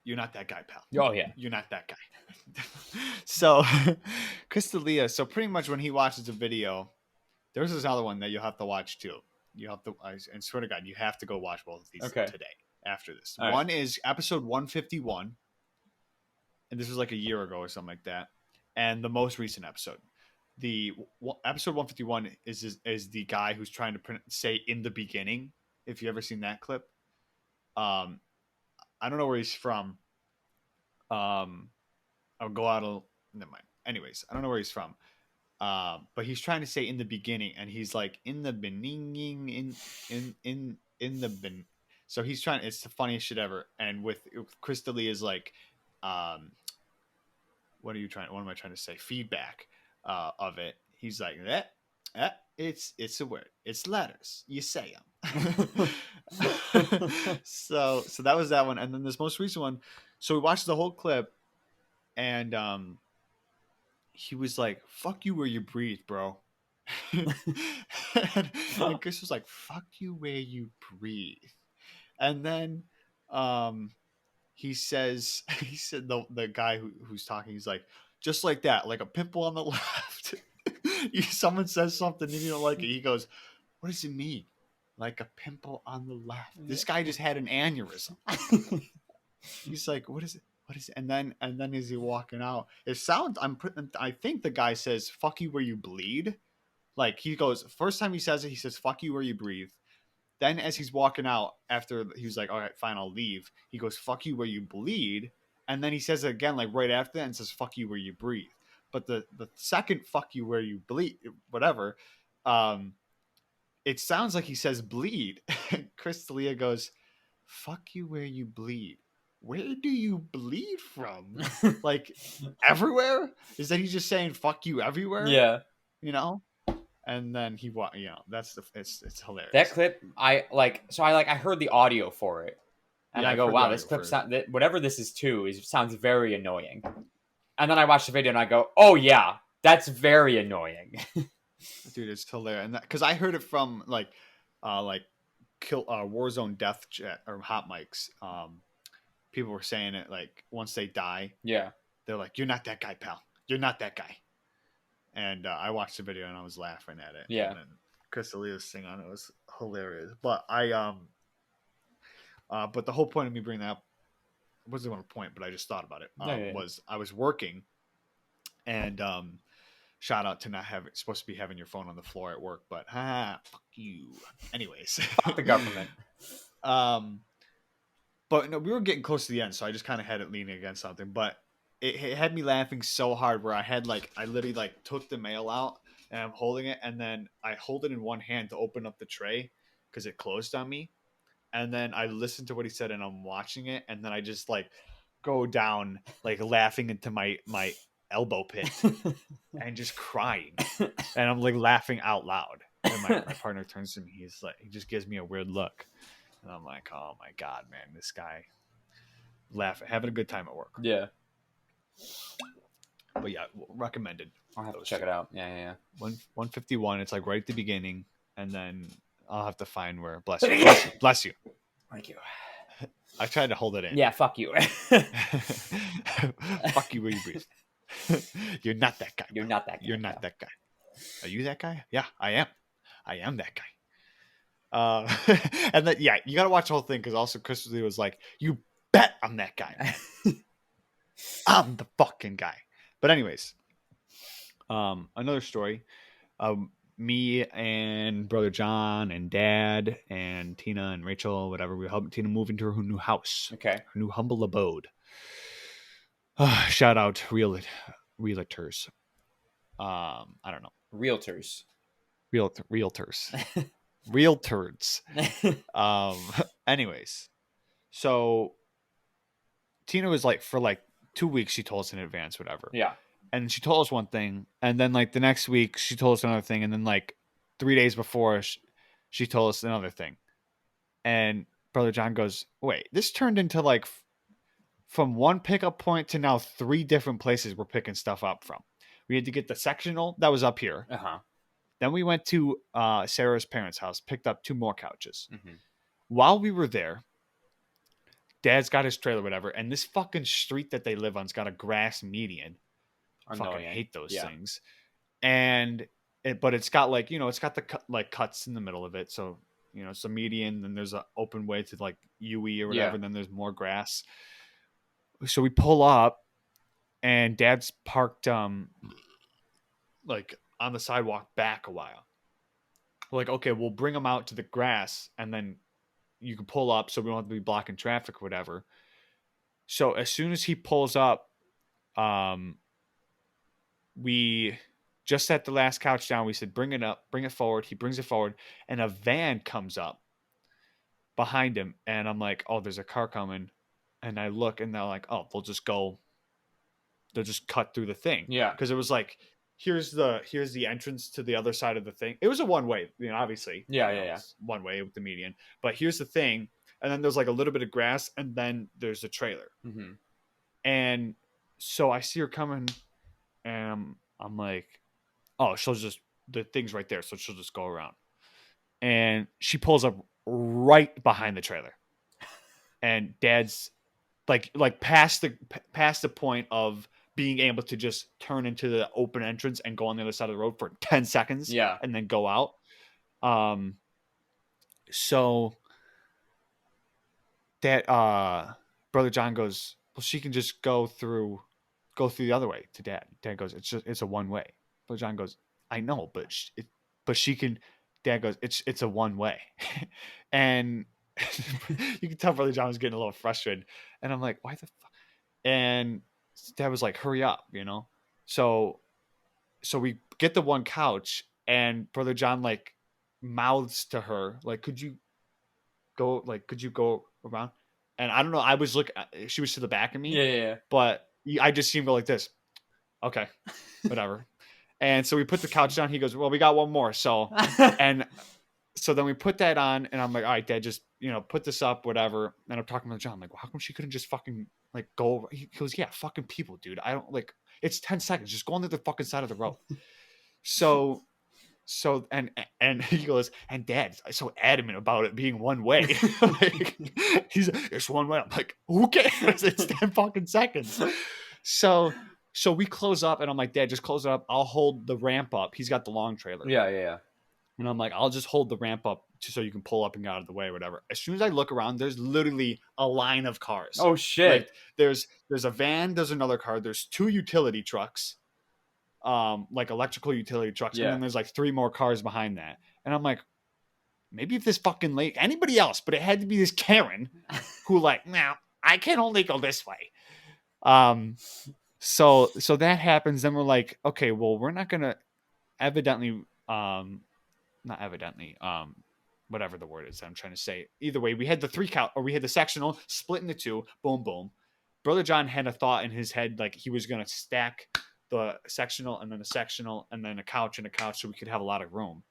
"You're not that guy, pal." Oh yeah, you're not that guy. So Chris D'Elia, so pretty much when he watches a video, there's this other one that you'll have to watch too. You have to, and swear to God, you have to go watch both of these today after this. All one is episode 151. And this was like a year ago or something like that. And the most recent episode, the episode 151 is the guy who's trying to say "in the beginning." If you ever seen that clip, I don't know where he's from. I'll go out. Never mind. Anyways, I don't know where he's from. But he's trying to say "in the beginning," and he's like "in the beginning," in the bin. So he's trying. It's the funniest shit ever. And with Chris D'Elia is like, what am I trying to say? Feedback of it. He's like, it's a word. It's letters. You say them. So that was that one. And then this most recent one. So we watched the whole clip, and he was like, "Fuck you where you breathe, bro." and Chris was like, "Fuck you where you breathe." And then he says he said the guy who's talking, he's like, just like that, like a pimple on the left. Someone says something and you don't like it. He goes, what does it mean? Like a pimple on the left. This guy just had an aneurysm. He's like, what is it? What is it? And then as he walking out, it sounds. I think the guy says, "Fuck you where you bleed." Like he goes, first time he says it, he says, "Fuck you where you breathe." Then as he's walking out, after he was like, "All right, fine, I'll leave," he goes, "Fuck you where you bleed," and then he says it again, like right after that, and says, "Fuck you where you breathe." But the second "fuck you where you bleed," whatever, it sounds like he says bleed. Chris D'Elia goes, "Fuck you where you bleed." Where do you bleed from? Like everywhere? Is that he's just saying "fuck you" everywhere? Yeah. You know. And then he, that's it's hilarious. That clip, I heard the audio for it, and I go, wow, this clip whatever this is too sounds very annoying. And then I watched the video and I go, oh yeah, that's very annoying. Dude, it's hilarious, and because I heard it from Warzone Death Chat or Hot Mics. People were saying it like once they die, yeah, they're like, "You're not that guy, pal. You're not that guy." And I watched the video and I was laughing at it. Yeah. And then Chris D'Elia's thing on it was hilarious. But but the whole point of me bringing that up wasn't a point, but I just thought about it. Was I was working, and shout out to not having supposed to be having your phone on the floor at work, but fuck you. Anyways, fuck the government. But no, we were getting close to the end, so I just kind of had it leaning against something. But it had me laughing so hard where I literally like took the mail out and I'm holding it, and then I hold it in one hand to open up the tray because it closed on me. And then I listened to what he said and I'm watching it, and then I just like go down like laughing into my elbow pit and just crying. And I'm like laughing out loud. And my partner turns to me, he just gives me a weird look. And I'm like, oh my God, man, this guy having a good time at work. Yeah. But yeah, recommended. I'll have to check it out. Yeah. 151. It's like right at the beginning, and then I'll have to find where. Bless you. Bless you. Thank you. I tried to hold it in. Yeah, fuck you. Fuck you where you breathe. You're not that guy. You're not that guy. You're not that guy. Are you that guy? Yeah, I am. I am that guy. And then you gotta watch the whole thing because also Chris D'Elia was like, "You bet I'm that guy. I'm the fucking guy." But anyways, another story. Me and brother John and Dad and Tina and Rachel, whatever, we helped Tina move into her new house. Okay. Her new humble abode. Shout out realtors. I don't know. Realtors. Realtors. Anyways, so Tina was like, for like 2 weeks she told us in advance, whatever. Yeah. And she told us one thing, and then like the next week she told us another thing, and then like 3 days before she told us another thing. And brother John goes, wait, this turned into like from one pickup point to now 3 different places we're picking stuff up from. We had to get the sectional that was up here. Then we went to Sarah's parents' house, picked up 2 more couches. Mm-hmm. While we were there, Dad's got his trailer, whatever, and this fucking street that they live on's got a grass median. I fucking hate those things. And but it's got like, it's got the cuts in the middle of it, so it's a median. Then there's an open way to like UE or whatever. And then there's more grass. So we pull up, and Dad's parked like on the sidewalk back a while. We're like, okay, we'll bring them out to the grass, and then you can pull up so we don't have to be blocking traffic or whatever. So as soon as he pulls up, we just set the last couch down. We said, bring it forward. He brings it forward, and a van comes up behind him. And I'm like, oh, there's a car coming. And I look, and they're like, oh, they'll just cut through the thing. Yeah. Because it was like, here's the entrance to the other side of the thing. It was a one way, obviously. Yeah. One way with the median. But here's the thing. And then there's like a little bit of grass, and then there's a trailer. Mm-hmm. And so I see her coming, and I'm like, oh, the thing's right there, so she'll just go around. And she pulls up right behind the trailer. and Dad's like past the point of being able to just turn into the open entrance and go on the other side of the road for 10 seconds Yeah. and then go out. So that Brother John goes, well, she can just go through the other way to Dad. Dad goes, it's a one way. Brother John goes, I know, but she can. Dad goes, it's a one way, and you can tell Brother John was getting a little frustrated, and I'm like, why the fuck? And Dad was like, hurry up, So we get the one couch, and Brother John like mouths to her like, could you go around? And I don't know, I was looking, she was to the back of me, Yeah. but I just seen him go like this. Okay, whatever. And so we put the couch down. He goes, well, we got one more. So and so then we put that on, and I'm like, all right, Dad, just put this up, whatever. And I'm talking to John, I'm like, well, how come she couldn't just fucking like go over? He goes, yeah, fucking people, dude. I don't like, it's 10 seconds. Just go on the fucking side of the road. So and he goes, and Dad's so adamant about it being one way. Like, it's one way. I'm like, who cares? It's 10 fucking seconds. So we close up, and I'm like, Dad, just close it up. I'll hold the ramp up. He's got the long trailer. Yeah. And I'm like, I'll just hold the ramp up so you can pull up and get out of the way or whatever. As soon as I look around, there's literally a line of cars. Oh shit. Like, there's a van, there's another car, there's 2 utility trucks, like electrical utility trucks, and then there's like 3 more cars behind that. And I'm like, maybe if this fucking lady, anybody else, but it had to be this Karen who like, now I can only go this way. So that happens. Then we're like, okay, well, we're not gonna not evidently, whatever the word is that I'm trying to say. Either way, we had the 3 count, or we had the sectional split into 2. Boom, boom. Brother John had a thought in his head, like he was gonna stack the sectional and then a sectional and then a couch and a couch so we could have a lot of room.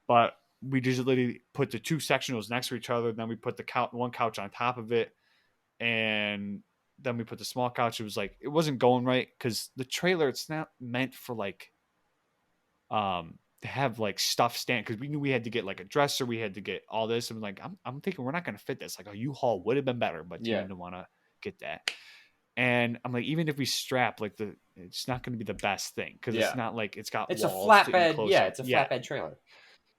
But we just literally put the 2 sectionals next to each other. Then we put the one couch on top of it, and then we put the small couch. It was like, it wasn't going right because the trailer, it's not meant for like to have like stuff stand, because we knew we had to get like a dresser, we had to get all this, and like I'm thinking we're not going to fit this. Like a U-Haul would have been better, but you didn't want to get that. And I'm like, even if we strap, like it's not going to be the best thing because it's not like it's got it's a walls flatbed. Yeah, it's a flatbed trailer.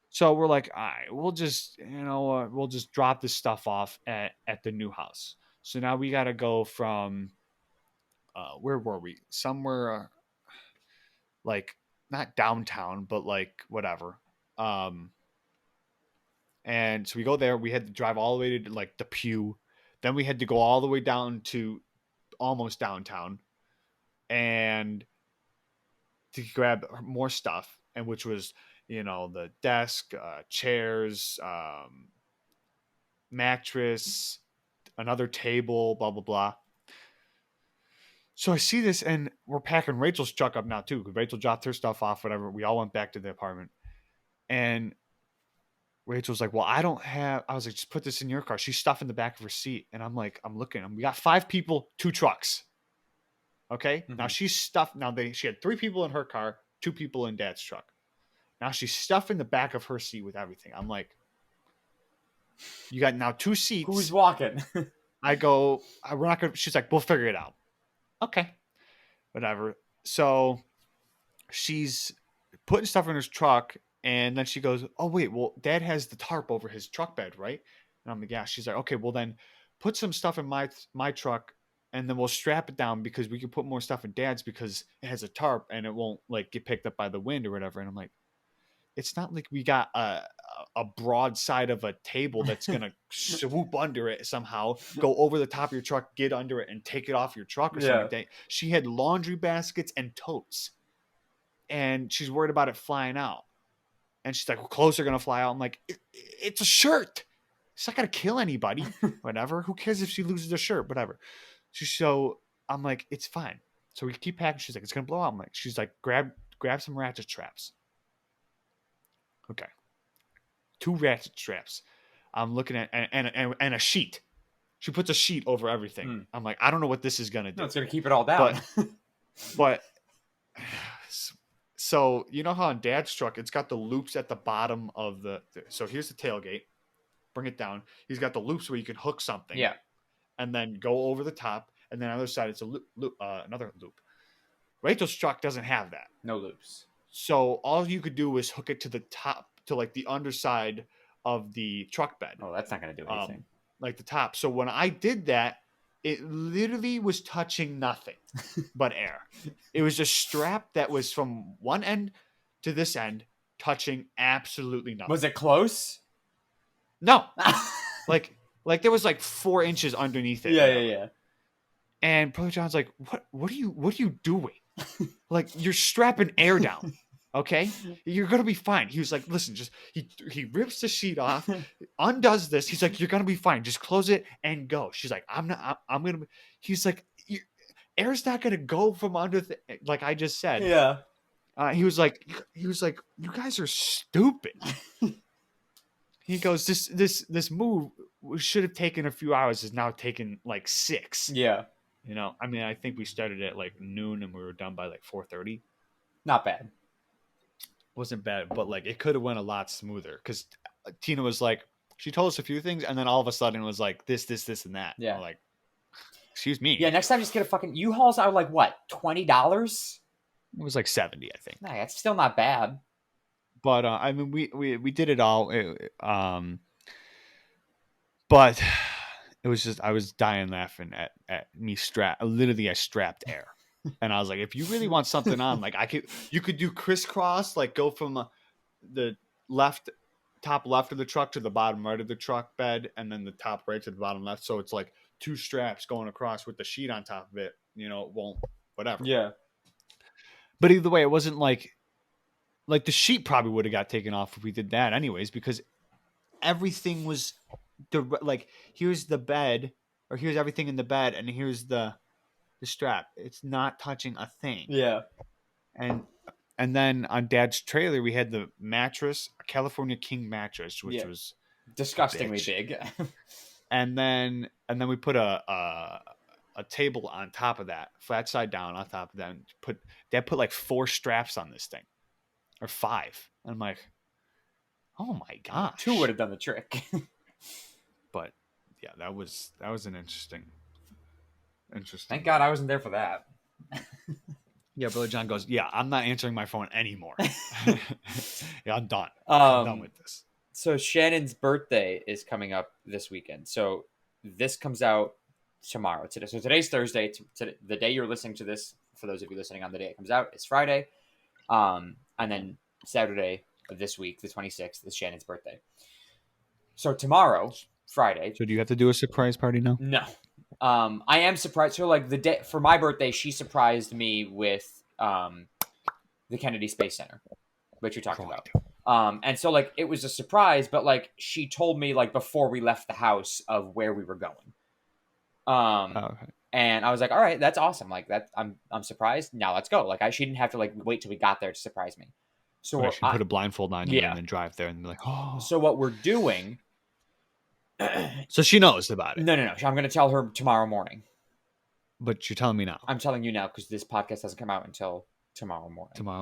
So we're like, all right, we'll just we'll just drop this stuff off at the new house. So now we got to go from where were we? Somewhere like not downtown, but like whatever. And so we go there. We had to drive all the way to like the Pew. Then we had to go all the way down to almost downtown and to grab more stuff, and which was, the desk, chairs, mattress, another table, blah, blah, blah. So I see this, and we're packing Rachel's truck up now too, because Rachel dropped her stuff off, whatever. We all went back to the apartment, and Rachel's like, well, I was like, just put this in your car. She's stuffing the back of her seat. And I'm like, I'm looking, and we got 5 people, 2 trucks. Okay. Mm-hmm. Now she's stuffed. She had 3 people in her car, 2 people in Dad's truck. Now she's stuffing the back of her seat with everything. I'm like, you got now 2 seats. Who's walking? I go, we're not going to, she's like, we'll figure it out. Okay. Whatever. So she's putting stuff in his truck. And then she goes, oh, wait, well, Dad has the tarp over his truck bed, right? And I'm like, yeah. She's like, okay, well, then put some stuff in my truck, and then we'll strap it down because we can put more stuff in Dad's because it has a tarp and it won't like get picked up by the wind or whatever. And I'm like, it's not like we got a broad side of a table that's going to swoop under it somehow, go over the top of your truck, get under it, and take it off your truck or something like that. She had laundry baskets and totes, and she's worried about it flying out. And she's like, well, clothes are going to fly out. I'm like, it's a shirt. It's not going to kill anybody. Whatever. Who cares if she loses a shirt? Whatever. So I'm like, it's fine. So we keep packing. She's like, it's going to blow out. I'm like, she's like, grab some ratchet straps. Okay. 2 ratchet straps. I'm looking at, and a sheet. She puts a sheet over everything. I'm like, I don't know what this is going to do. No, it's going to keep it all down. But so you know how on Dad's truck, it's got the loops at the bottom of so here's the tailgate. Bring it down. He's got the loops where you can hook something. Yeah. and then go over the top, and then on the other side it's a another loop. Rachel's truck doesn't have that. No loops. So all you could do was hook it to the top, to like the underside of the truck bed. Oh, that's not going to do anything. Like the top. So when I did that, it literally was touching nothing but air. It was a strap that was from one end to this end, touching absolutely nothing. Was it close? No. like there was like 4 inches underneath it. Yeah. And Brother John's like, what are you doing? Like, you're strapping air down. Okay, you're gonna be fine. He was like, listen, just he rips the sheet off, undoes this. He's like, you're gonna be fine. Just close it and go. She's like, I'm gonna. He's like, air's not gonna go from under. Like I just said. Yeah. He was like, you guys are stupid. He goes, this move should have taken a few hours. Is now taken like 6. Yeah. You know, I mean, I think we started at like noon and we were done by like 4:30. Not bad. Wasn't bad, but like it could have went a lot smoother because Tina was like, she told us a few things, and then all of a sudden it was like this, and that. Yeah. We're like, excuse me. Yeah. Next time, just get a fucking U-Hauls are like what, $20? It was like 70, I think. Nah, that's still not bad. But I mean, we did it all. But it was just I was dying laughing at me I strapped air. And I was like, if you really want something on, like you could do crisscross, like go from the top left of the truck to the bottom right of the truck bed, and then the top right to the bottom left. So it's like 2 straps going across with the sheet on top of it. You know, won't whatever. Yeah. But either way, it wasn't like the sheet probably would have got taken off if we did that anyways, because everything was like here's the bed, or here's everything in the bed, and here's the strap. It's not touching a thing. Yeah. And then on Dad's trailer, we had the mattress, a California King mattress, which was disgustingly big. and then we put a table on top of that, flat side down on top of that. And Dad put like 4 straps on this thing, or 5. And I'm like, oh my gosh, 2 would have done the trick. But yeah, that was an interesting. Thank God I wasn't there for that. Yeah, Brother John goes, yeah, I'm not answering my phone anymore. Yeah, I'm done. I'm done with this. So Shannon's birthday is coming up this weekend. So this comes out tomorrow. So today's Thursday. The day you're listening to this, for those of you listening on the day it comes out, is Friday. And then Saturday of this week, the 26th, is Shannon's birthday. So tomorrow, Friday. So do you have to do a surprise party now? No. I am surprised. So like the day for my birthday, she surprised me with the Kennedy Space Center, which we talked about. And so like it was a surprise, but like she told me like before we left the house of where we were going. Okay. And I was like, all right, that's awesome. Like that, I'm surprised. Now let's go. Like she didn't have to like wait till we got there to surprise me. So she put a blindfold on you and then drive there and be like, oh. So what we're doing. So she knows about it. No. I'm going to tell her tomorrow morning. But you're telling me now. I'm telling you now because this podcast doesn't come out until tomorrow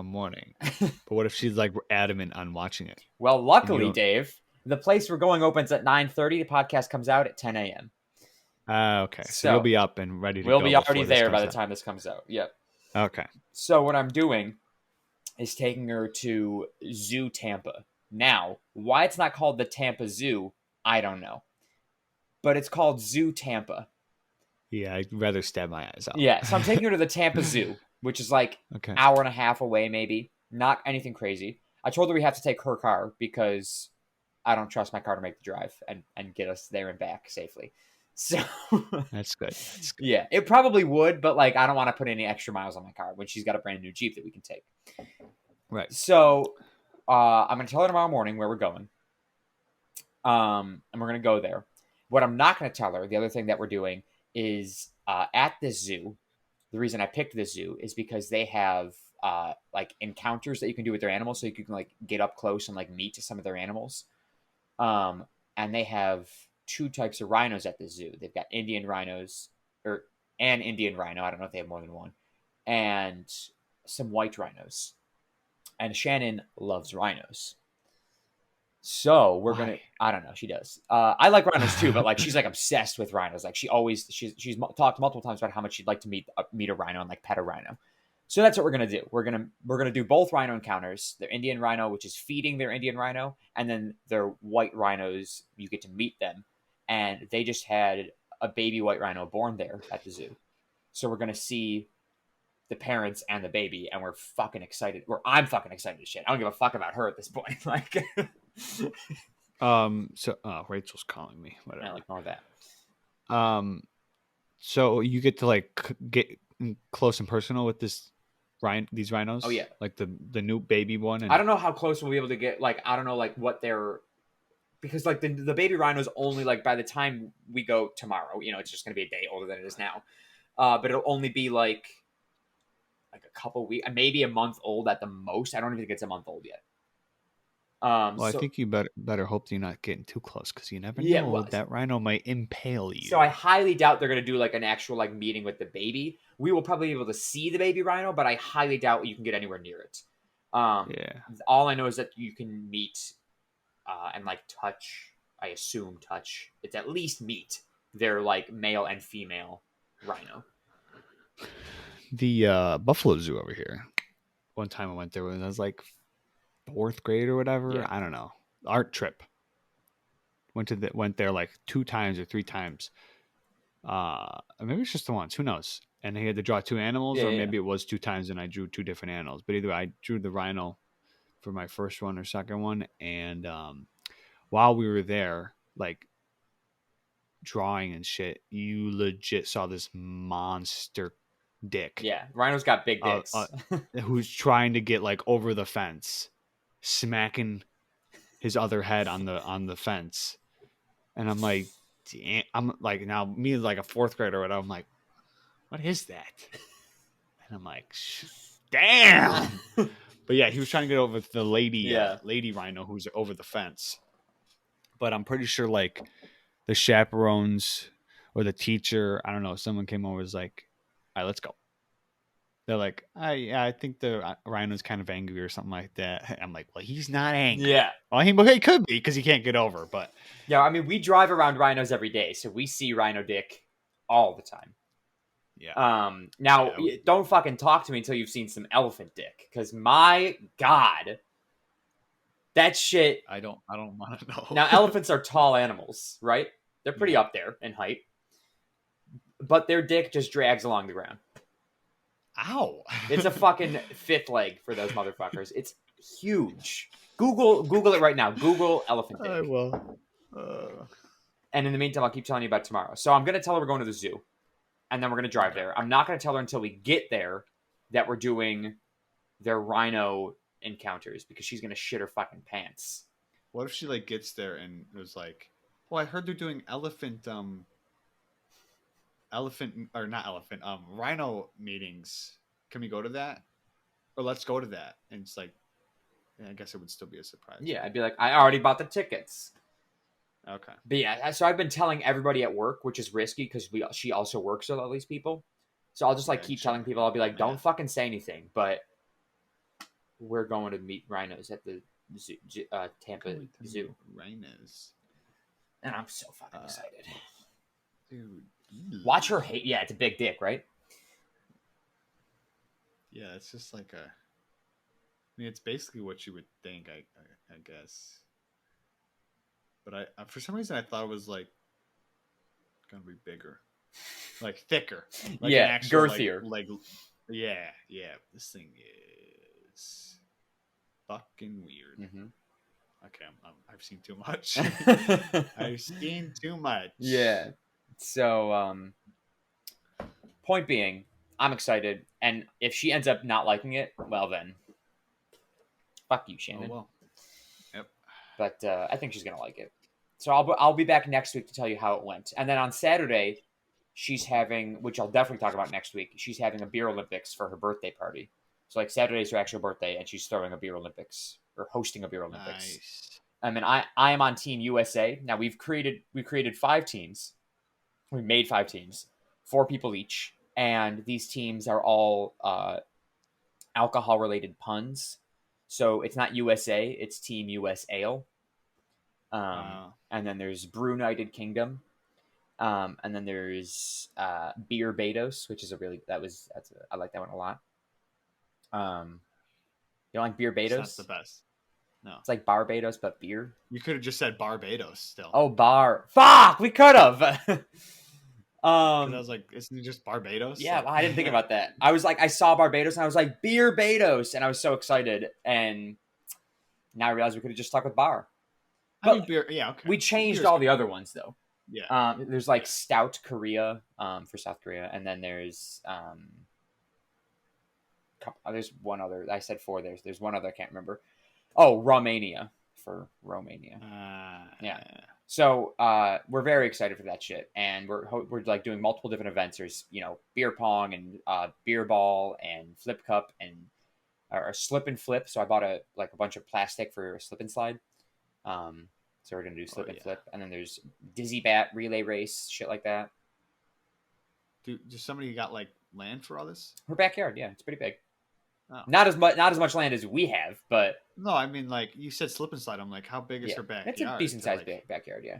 morning. But what if she's like adamant on watching it? Well, luckily, Dave, the place we're going opens at 9:30. The podcast comes out at 10 a.m. Okay. So you'll be up and ready to go. We'll be already there by the time this comes out. Yep. Okay. So what I'm doing is taking her to Zoo Tampa. Now, why it's not called the Tampa Zoo, I don't know. But it's called Zoo Tampa. Yeah, I'd rather stab my eyes out. Yeah, so I'm taking her to the Tampa Zoo, which is like an hour and a half away, maybe. Not anything crazy. I told her we have to take her car because I don't trust my car to make the drive and get us there and back safely. So That's good. Yeah, it probably would, but like I don't want to put any extra miles on my car when she's got a brand new Jeep that we can take. Right. So I'm going to tell her tomorrow morning where we're going. And we're going to go there. What I'm not going to tell her, the other thing that we're doing is at this zoo, the reason I picked this zoo is because they have like encounters that you can do with their animals. So you can like get up close and like meet some of their animals. And they have 2 types of rhinos at the zoo. They've got Indian rhinos or an Indian rhino. I don't know if they have more than one, and some white rhinos. And Shannon loves rhinos. So we're Why? gonna. I don't know. She does. I like rhinos too, but like she's like obsessed with rhinos. Like she's talked multiple times about how much she'd like to meet a rhino and like pet a rhino. So that's what we're gonna do. We're gonna do both rhino encounters. Their Indian rhino, which is feeding their Indian rhino, and then their white rhinos. You get to meet them, and they just had a baby white rhino born there at the zoo. So we're gonna see the parents and the baby, and we're fucking excited. I'm fucking excited as shit. I don't give a fuck about her at this point. Like, So Rachel's calling me. I Whatever. ignore that. So you get to like get close and personal with these rhinos. Oh yeah, like the new baby one. And I don't know how close we'll be able to get. Like, I don't know like what they're because like the baby rhinos only like by the time we go tomorrow, it's just gonna be a day older than it is now. But it'll only be like a couple weeks, maybe a month old at the most. I don't even think it's a month old yet. Well, I So, think you better hope you're not getting too close because you never yeah, know, well, that rhino might impale you. so I highly doubt they're gonna do like an actual like meeting with the baby. We will probably be able to see the baby rhino, but I highly doubt you can get anywhere near it. Yeah. All I know is that you can meet and like touch. I assume touch. It's at least meet their like male and female rhino. The Buffalo Zoo over here. One time I went there when I was like 4th grade or whatever. Yeah. I don't know. Art trip. Went there like 2 times or 3 times. Maybe it's just the once. Who knows? And he had to draw 2 animals, or maybe it was 2 times and I drew 2 different animals. But either way, I drew the rhino for my first one or second one. And while we were there, like drawing and shit, you legit saw this monster dick. Yeah, rhinos got big dicks. Who's trying to get like over the fence, smacking his other head on the fence. And I'm like, damn. I'm like, now me like a 4th grader, and I'm like, what is that? And I'm like, damn. But yeah, he was trying to get over the lady rhino who's over the fence. But I'm pretty sure like the chaperones or the teacher, I don't know, someone came over and was like, all right, let's go. They're like, I think the rhino's kind of angry or something like that. I'm like, well, he's not angry. Yeah. Well, he could be because he can't get over. But yeah, I mean, we drive around rhinos every day, so we see rhino dick all the time. Yeah. Now, don't fucking talk to me until you've seen some elephant dick, because my God, that shit. I don't want to know. Now, elephants are tall animals, right? They're pretty up there in height, but their dick just drags along the ground. Ow! It's a fucking 5th leg for those motherfuckers. It's huge. Google it right now. Google elephant dick. I will. And in the meantime, I'll keep telling you about tomorrow. So I'm gonna tell her we're going to the zoo, and then we're gonna drive there. I'm not gonna tell her until we get there that we're doing their rhino encounters, because she's gonna shit her fucking pants. What if she like gets there and was like, "Oh, I heard they're doing rhino meetings. Can we go to that? Or let's go to that." And it's like, I guess it would still be a surprise. Yeah, I'd be like, I already bought the tickets. Okay. But yeah, so I've been telling everybody at work, which is risky because she also works with all these people. So I'll just like keep telling people. I'll be like, don't fucking say anything, but we're going to meet rhinos at the zoo, Tampa Zoo. Rhinos. And I'm so fucking excited. Dude. Watch her hate. Yeah, it's a big dick, right? Yeah, it's just like I mean, it's basically what you would think, I guess. But I for some reason I thought it was like gonna be bigger, like thicker, like yeah, an actual, girthier. Like yeah. This thing is fucking weird. Mm-hmm. Okay, I've seen too much. I've seen too much. Yeah. So, point being, I'm excited, and if she ends up not liking it, well then, fuck you, Shannon. Oh, well. Yep. But I think she's gonna like it. So I'll be back next week to tell you how it went, and then on Saturday, she's having, which I'll definitely talk about next week. She's having a beer Olympics for her birthday party. So like Saturday's her actual birthday, and she's throwing a beer Olympics or hosting a beer Olympics. Nice. I mean, I am on Team USA now. We created 5 teams. We made 5 teams, 4 people each, and these teams are all alcohol-related puns. So it's not USA, it's Team US Ale. Wow. And then there's Brew United Kingdom. And then there's Beer Barbados, which is I like that one a lot. You don't like Beer It's not the Barbados? best. No. It's like Barbados but beer. You could have just said Barbados still. Oh, Fuck, we could have. I was like, isn't it just Barbados? Yeah, Like, well, I didn't think about that. I was like, I saw Barbados and I was like, Beer Barbados, and I was so excited. And now I realized we could have just stuck with bar. I mean, beer. Yeah, okay. We changed Beer's all good. the other ones though. Yeah. There's like Stout Korea, for South Korea, and then there's one other. I said four. There's one other I can't remember. Oh, Romania for Romania. Yeah. So we're very excited for that shit, and we're like doing multiple different events. There's beer pong and beer ball and flip cup and or slip and flip. So I bought a bunch of plastic for a slip and slide. So we're gonna do slip and flip, and then there's dizzy bat relay race, shit like that. Does somebody got like land for all this? Her backyard, yeah, it's pretty big. Oh. Not as much land as we have, but no, I mean like you said slip and slide. I'm like, how big is her backyard? It's a decent sized backyard, yeah.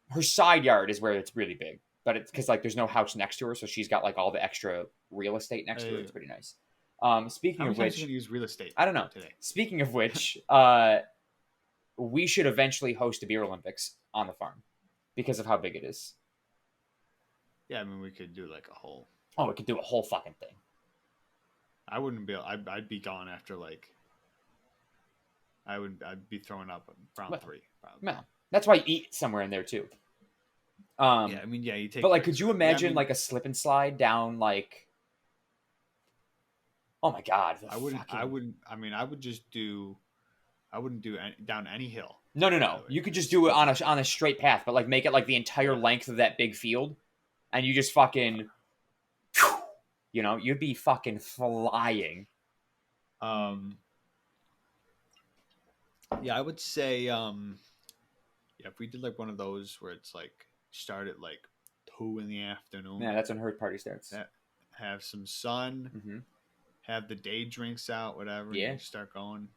Her side yard is where it's really big, but it's because like there's no house next to her, so she's got like all the extra real estate next to her. It's pretty nice. Speaking of which, you gonna use real estate? I don't know. Today. Speaking of which, we should eventually host a beer Olympics on the farm because of how big it is. Yeah, I mean we could do like a whole. Oh, we could do a whole fucking thing. I wouldn't be. I'd be gone after like. I'd be throwing up round 3. Probably. No, that's why you eat somewhere in there too. Yeah, I mean, yeah, you take. But like, could you imagine like a slip and slide down like? Oh my god! I wouldn't. I mean, I would just do. I wouldn't do down any hill. No. You could just do it on a straight path, but like make it like the entire length of that big field, and you just fucking. You'd be fucking flying. Yeah, I would say, if we did like one of those where it's like start at like 2 in the afternoon. Yeah, that's when her party starts. Have some sun, have the day drinks out, whatever. Yeah, and start going.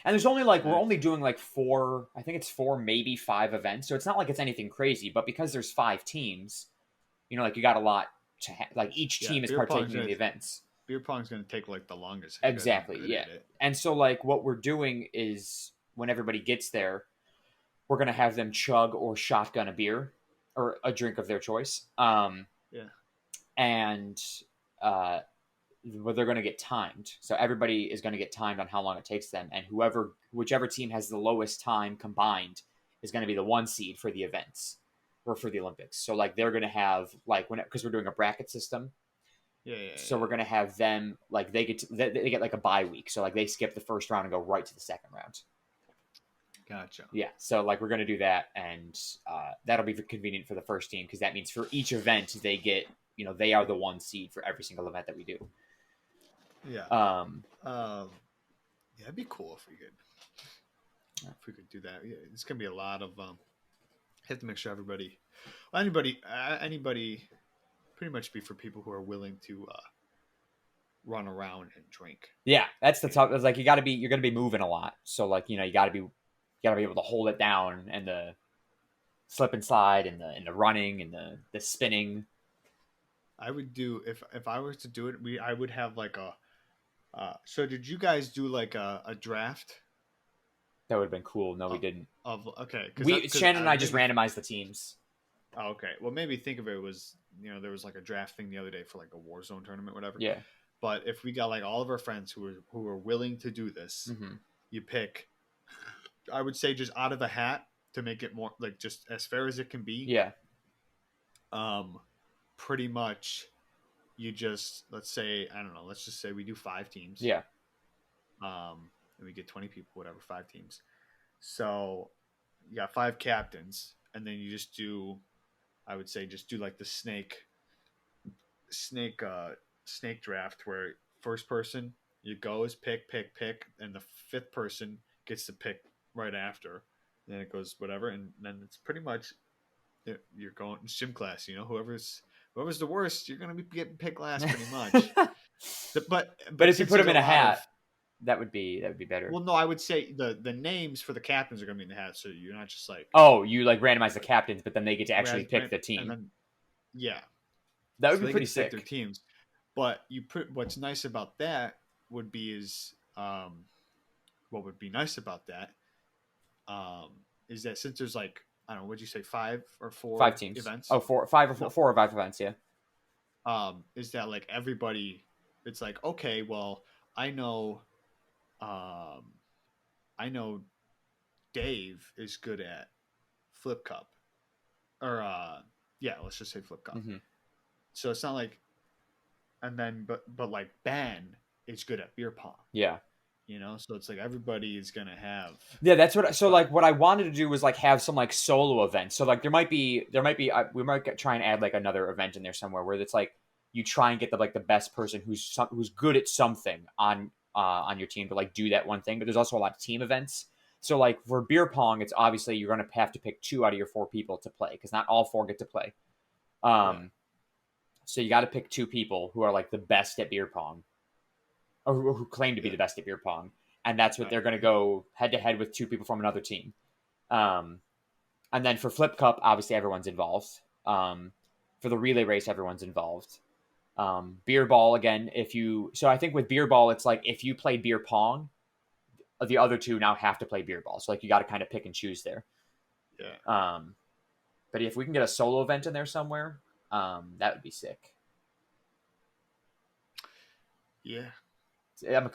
And there's only like we're only doing like 4. I think it's 4, maybe 5 events. So it's not like it's anything crazy. But because there's 5 teams, like you got a lot to like each team is partaking in the events. Beer pong's going to take like the longest. Exactly, yeah. And so like what we're doing is when everybody gets there, we're going to have them chug or shotgun a beer or a drink of their choice. And they're going to get timed. So everybody is going to get timed on how long it takes them. And whichever team has the lowest time combined is going to be the 1 seed for the events or for the Olympics. So like they're going to have like because we're doing a bracket system. So we're gonna have them like they get like a bye week. So like they skip the first round and go right to the second round. Gotcha. Yeah. So like we're gonna do that, and that'll be convenient for the first team because that means for each event they get they are the 1 seed for every single event that we do. Yeah. It'd be cool if we could do that. Yeah, it's gonna be a lot of have to make sure anybody pretty much be for people who are willing to run around and drink. Yeah, that's the tough. It's like you're gonna be moving a lot, so like you gotta be able to hold it down and the slip and slide and the running and the spinning. I would do if I was to do it. I would have like a. So did you guys do like a draft? That would have been cool. No, we didn't. Okay, Shannon and I just randomized the teams. Oh, okay. Well, maybe think of it was there was like a draft thing the other day for like a Warzone tournament, whatever. Yeah. But if we got like all of our friends who were willing to do this, you pick. I would say just out of a hat to make it more like just as fair as it can be. Yeah. Pretty much, you just let's say I don't know. Let's just say we do 5 teams. Yeah. And we get 20 people, whatever, 5 teams. So you got 5 captains, and then you just do. I would say just do like the snake draft where first person you go is pick, and the 5th person gets to pick right after. Then it goes whatever, and then it's pretty much you're going gym class. Whoever's the worst, you're gonna be getting picked last pretty much. but if you put them in a hat, That would be better. Well, no, I would say the names for the captains are going to be in the hat, so you're not just like Oh, you like randomize the captains, but then they get to actually pick the and team. then yeah, That would so be they get pretty to pick their sick. teams. But you put what's nice about that would be what would be nice about that um, is that since there's like I don't know, what'd you say, 5 or 4 5 teams. events? Oh, four, five or No, 4 or 5 events. Yeah. is that like everybody? It's like okay, well, I know, um, I know Dave is good at Flip Cup, or yeah, let's just say Flip Cup. Mm-hmm. So it's not like, and then but like Ben is good at beer pong. Yeah. So it's like everybody is gonna have. Yeah, that's what. So But like, what I wanted to do was like have some like solo events. So like, we might try and add like another event in there somewhere where it's like you try and get the best person who's good at something on your team to like do that one thing. But there's also a lot of team events. So like for beer pong, it's obviously you're gonna have to pick 2 out of your 4 people to play because not all 4 get to play. yeah, So you got to pick 2 people who are like the best at beer pong, or who claim to be yeah, the best at beer pong, and that's what they're going to go head to head with 2 people from another team. Um, and then for Flip Cup, obviously everyone's involved. For the relay race, everyone's involved. Beer ball again. So I think with beer ball, it's like if you play beer pong, the other 2 now have to play beer ball. So like you got to kind of pick and choose there. yeah, But if we can get a solo event in there somewhere, that would be sick. yeah.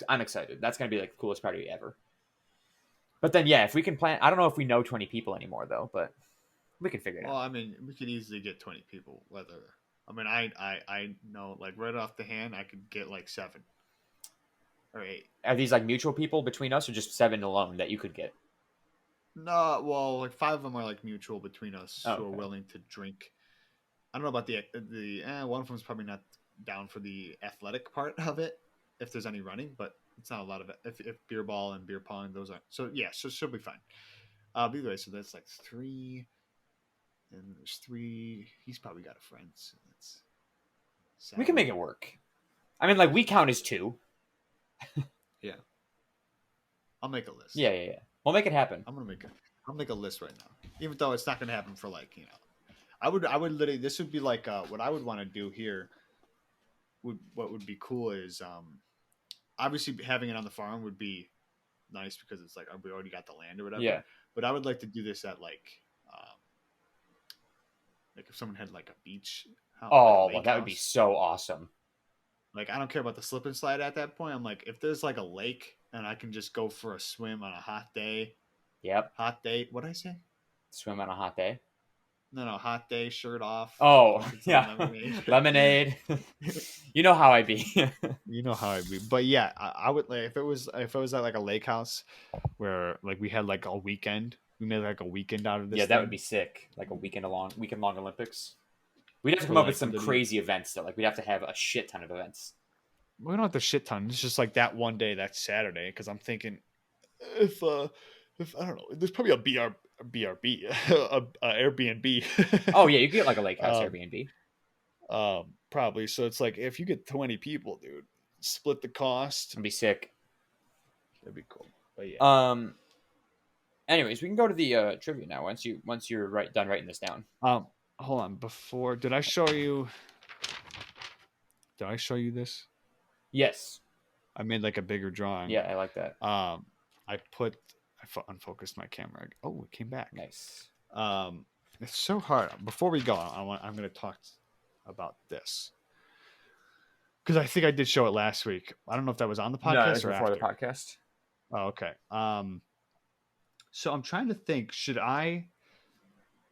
I'm excited. That's gonna be like the coolest party ever. But then yeah, if we can plan, I don't know if we know 20 people anymore though, but we can figure it Well, out. I mean, we could easily get 20 people. I know, like right off the hand, I could get like 7 or 8. Are these like mutual people between us, or just 7 alone that you could get? No, well, like 5 of them are like mutual between us Oh, who are okay. willing to drink. I don't know about the one of them's probably not down for the athletic part of it if there's any running, but it's not a lot of it. If beer ball and beer pong, those are so yeah, so she'll be fine. But either way, so that's like 3, and there's 3. He's probably got a friend, so that's We can 7. make it work. I mean, like we count as 2. Yeah, I'll make a list. Yeah. We'll make it happen. I'll make a list right now, even though it's not gonna happen for like I would literally, this would be like what I would want to do here. What would be cool is obviously having it on the farm would be nice because it's like we already got the land or whatever. Yeah. But I would like to do this at like if someone had like a beach, Oh, like a lake that would be house. so awesome. Like I don't care about the slip and slide at that point. I'm like, if there's like a lake and I can just go for a swim on a hot day. Yep. Hot day. What'd I say? Swim on a hot day. No, hot day, shirt off. Oh, yeah. Lemonade. Lemonade. You know how I be. You know how I be. But yeah, I would like if it was at like a lake house where like we had like a weekend. We made like a weekend out of this. Yeah, that thing. would be sick. Like a weekend long Olympics. We'd have to come But, up with like, some literally- crazy events though. Like we'd have to have a shit ton of events. We don't have the shit ton. It's just like that one day, that Saturday. Because I'm thinking if I don't know, there's probably a BRB, a Airbnb. Oh yeah, you could get like a lake house Airbnb. Probably. So it's like if you get 20 people, dude, split the cost. It'd be sick. That'd be cool. But yeah. Anyways, we can go to the trivia now. Once you're done writing this down. Hold on. Before, did I show you? Did I show you this? Yes. I made like a bigger drawing. Yeah, I like that. I unfocused my camera. Oh, it came back. Nice. It's so hard. Before we go, I'm going to talk about this because I think I did show it last week. I don't know if that was on the podcast No, it was or before after. the podcast. Oh, okay. So I'm trying to think. Should I?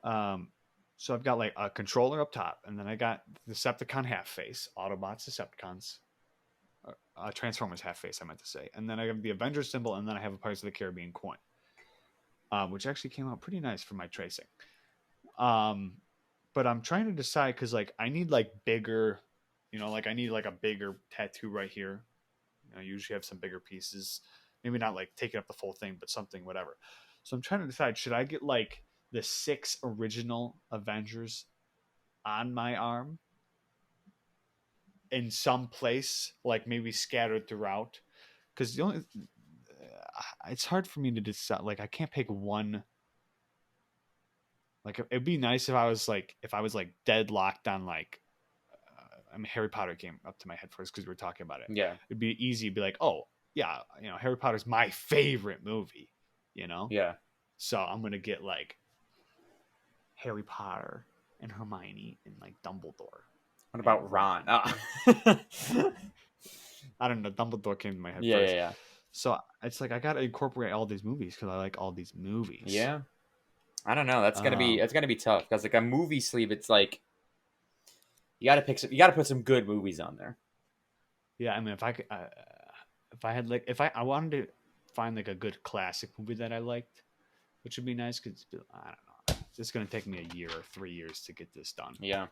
So I've got like a controller up top, and then I got the Decepticon half face, Autobots, Decepticons, Transformers half face. I meant to say, and then I have the Avengers symbol, and then I have a Pirates of the Caribbean coin, which actually came out pretty nice for my tracing. But I'm trying to decide because like I need like bigger, like I need like a bigger tattoo right here. I usually have some bigger pieces, maybe not like taking up the full thing, but something, whatever. So I'm trying to decide, should I get like the 6 original Avengers on my arm in some place, like maybe scattered throughout? because the only it's hard for me to decide. Like I can't pick one. Like it'd be nice if I was like deadlocked on like. I mean, Harry Potter came up to my head first because we were talking about it. Yeah. It'd be easy to be like, oh yeah, Harry Potter's my favorite movie. Yeah. So I'm gonna get like Harry Potter and Hermione and like Dumbledore. What about Ron? Oh. I don't know. Dumbledore came to my head Yeah, first. yeah. So it's like I gotta incorporate all these movies because I like all these movies. Yeah. I don't know. That's gonna be tough because like a movie sleeve, it's like you gotta pick some. You gotta put some good movies on there. Yeah, I mean, if I wanted to find like a good classic movie that I liked, which would be nice because I don't know, it's gonna take me a year or 3 years to get this done. Yeah.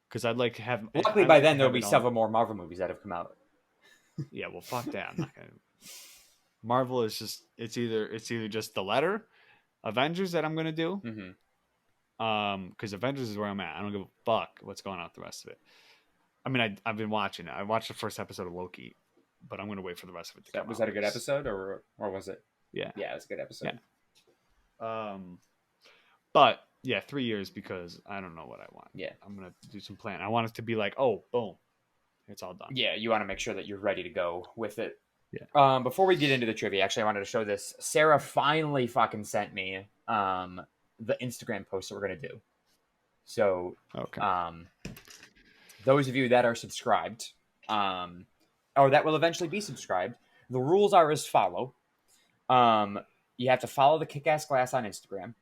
Because I'd like to have. Luckily, by then there'll be several more Marvel movies that have come out. Yeah, well, fuck that. I'm not gonna. Marvel is just it's either just the letter, Avengers that I'm gonna do. Mm-hmm. Because Avengers is where I'm at. I don't give a fuck what's going on with the rest of it. I mean, I've been watching it. I watched the first episode of Loki, but I'm gonna wait for the rest of it to come out. Was that a good episode, or was it? Yeah. Yeah, it was a good episode. Yeah. But yeah, 3 years because I don't know what I want. Yeah. I'm gonna do some plan. I want it to be like, oh, boom, it's all done. Yeah, you want to make sure that you're ready to go with it. Yeah. Before we get into the trivia, actually, I wanted to show this. Sarah finally fucking sent me the Instagram post that we're gonna do. So, okay. Those of you that are subscribed, or that will eventually be subscribed, the rules are as follow. You have to follow the Kick-Ass Glass on Instagram.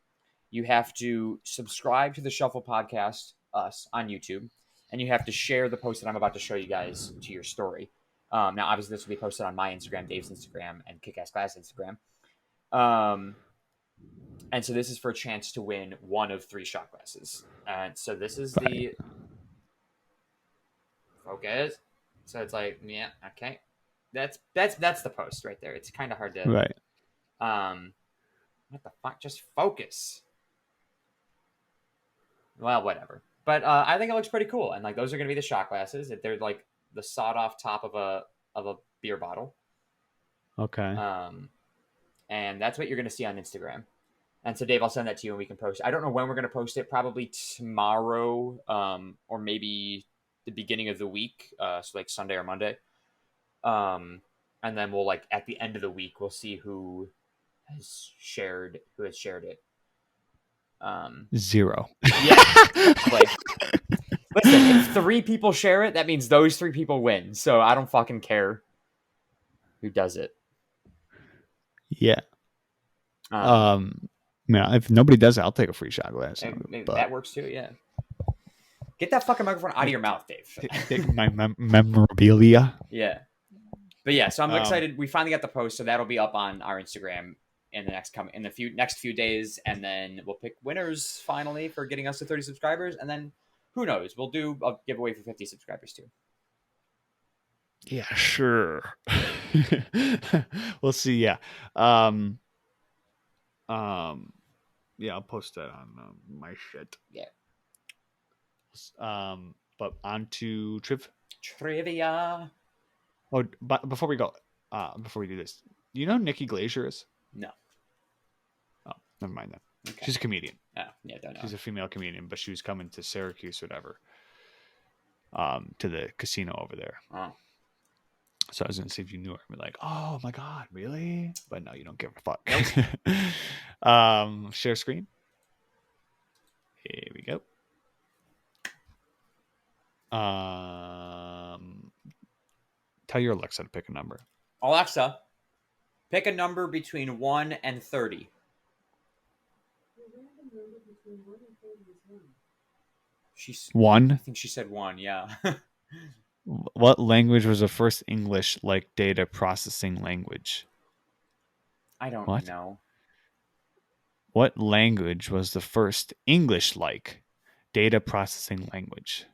You have to subscribe to the Shuffle Podcast, us, on YouTube. And you have to share the post that I'm about to show you guys to your story. Now, obviously, this will be posted on my Instagram, Dave's Instagram, and Kick-Ass Glass Instagram. And so this is for a chance to win one of 3 shot glasses. And so this is the... Focus. So it's like, yeah, okay. That's the post right there. It's kind of hard to... Right. What the fuck? Just focus. Well, whatever. But I think it looks pretty cool. And like those are going to be the shot glasses. They're like the sawed-off top of a beer bottle. Okay. And that's what you're going to see on Instagram. And so, Dave, I'll send that to you and we can post. I don't know when we're going to post it. Probably tomorrow, or maybe the beginning of the week, so like Sunday or Monday. And then we'll like at the end of the week we'll see who has shared it. 0. Yeah. Like, listen, if 3 people share it, that means those 3 people win. So I don't fucking care who does it. Yeah. Man, if nobody does it, I'll take a free shot glass. That works too. Yeah. Get that fucking microphone out of your mouth, Dave. Take my memorabilia. Yeah. But yeah, so I'm excited. We finally got the post, so that'll be up on our Instagram in the next few days, and then we'll pick winners finally for getting us to 30 subscribers, and then who knows? We'll do a giveaway for 50 subscribers too. Yeah, sure. We'll see. Yeah. Yeah, I'll post that on my shit. Yeah. But on to trivia. Oh, but before we go, before we do this, you know who Nikki Glaser is? No. Oh, never mind that. Okay. She's a comedian. Oh, yeah, don't know. She's a female comedian, but she was coming to Syracuse, or whatever, to the casino over there. Oh. So I was gonna see if you knew her. Be like, oh my god, really? But no, you don't give a fuck. Nope. Share screen. Here we go. Tell your Alexa to pick a number. Alexa, pick a number between 1 and 30. She's 1. I think she said 1. Yeah. What language was the first English-like data processing language? I don't know. What language was the first English-like data processing language?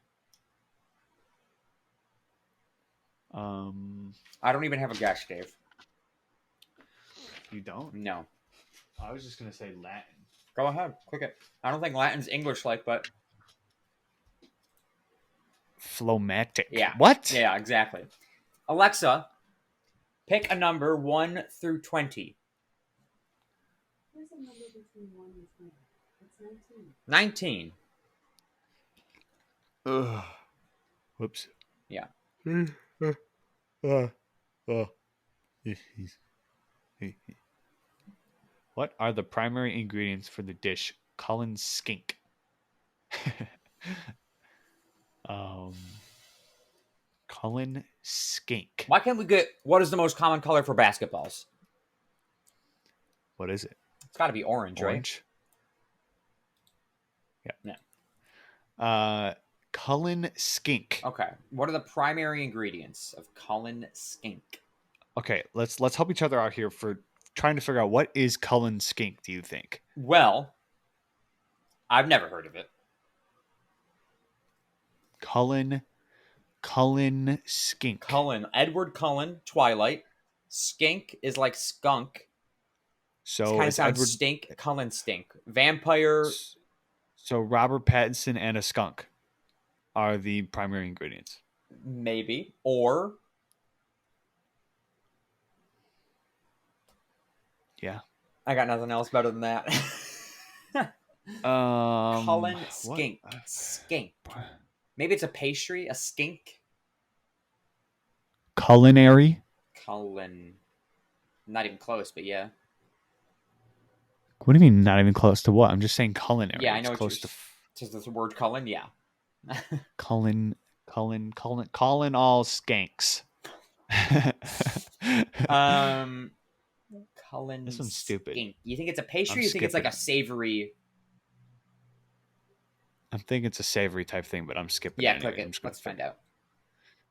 I don't even have a guess, Dave. You don't? No. I was just gonna say Latin. Go ahead, click it. I don't think Latin's English-like, but Phlomatic. Yeah. What? Yeah, exactly. Alexa, Pick a number 1 through 20. Here's a number between 1 and 20. It's 19. 19. Whoops. Yeah. What are the primary ingredients for the dish Cullen skink? Cullen skink. Why can't we get what is the most common color for basketballs? What is it? It's got to be orange, Orange. right? Yeah. Cullen skink. Okay. What are the primary ingredients of Cullen skink? Okay, let's help each other out here for trying to figure out what is Cullen skink, do you think? Well, I've never heard of it. Cullen skink. Cullen, Edward Cullen, Twilight. Skink is like skunk. So Kind of it's sounds Edward. stink. Cullen stink. Vampire. So Robert Pattinson and a skunk are the primary ingredients. Maybe. Or. Yeah. I got nothing else better than that. Cullen skink. Skink. Maybe it's a pastry, a skink. Culinary. Cullen. Not even close, but yeah. What do you mean not even close to what? I'm just saying culinary. Yeah, I know. It's close to the word Cullen, yeah. Cullen all skanks. Cullen. This one's stupid. Skink. You think it's a pastry? Or you think it's like a savory? I'm thinking it's a savory type thing, but I'm skipping. Yeah, anyway. click it. Let's find out.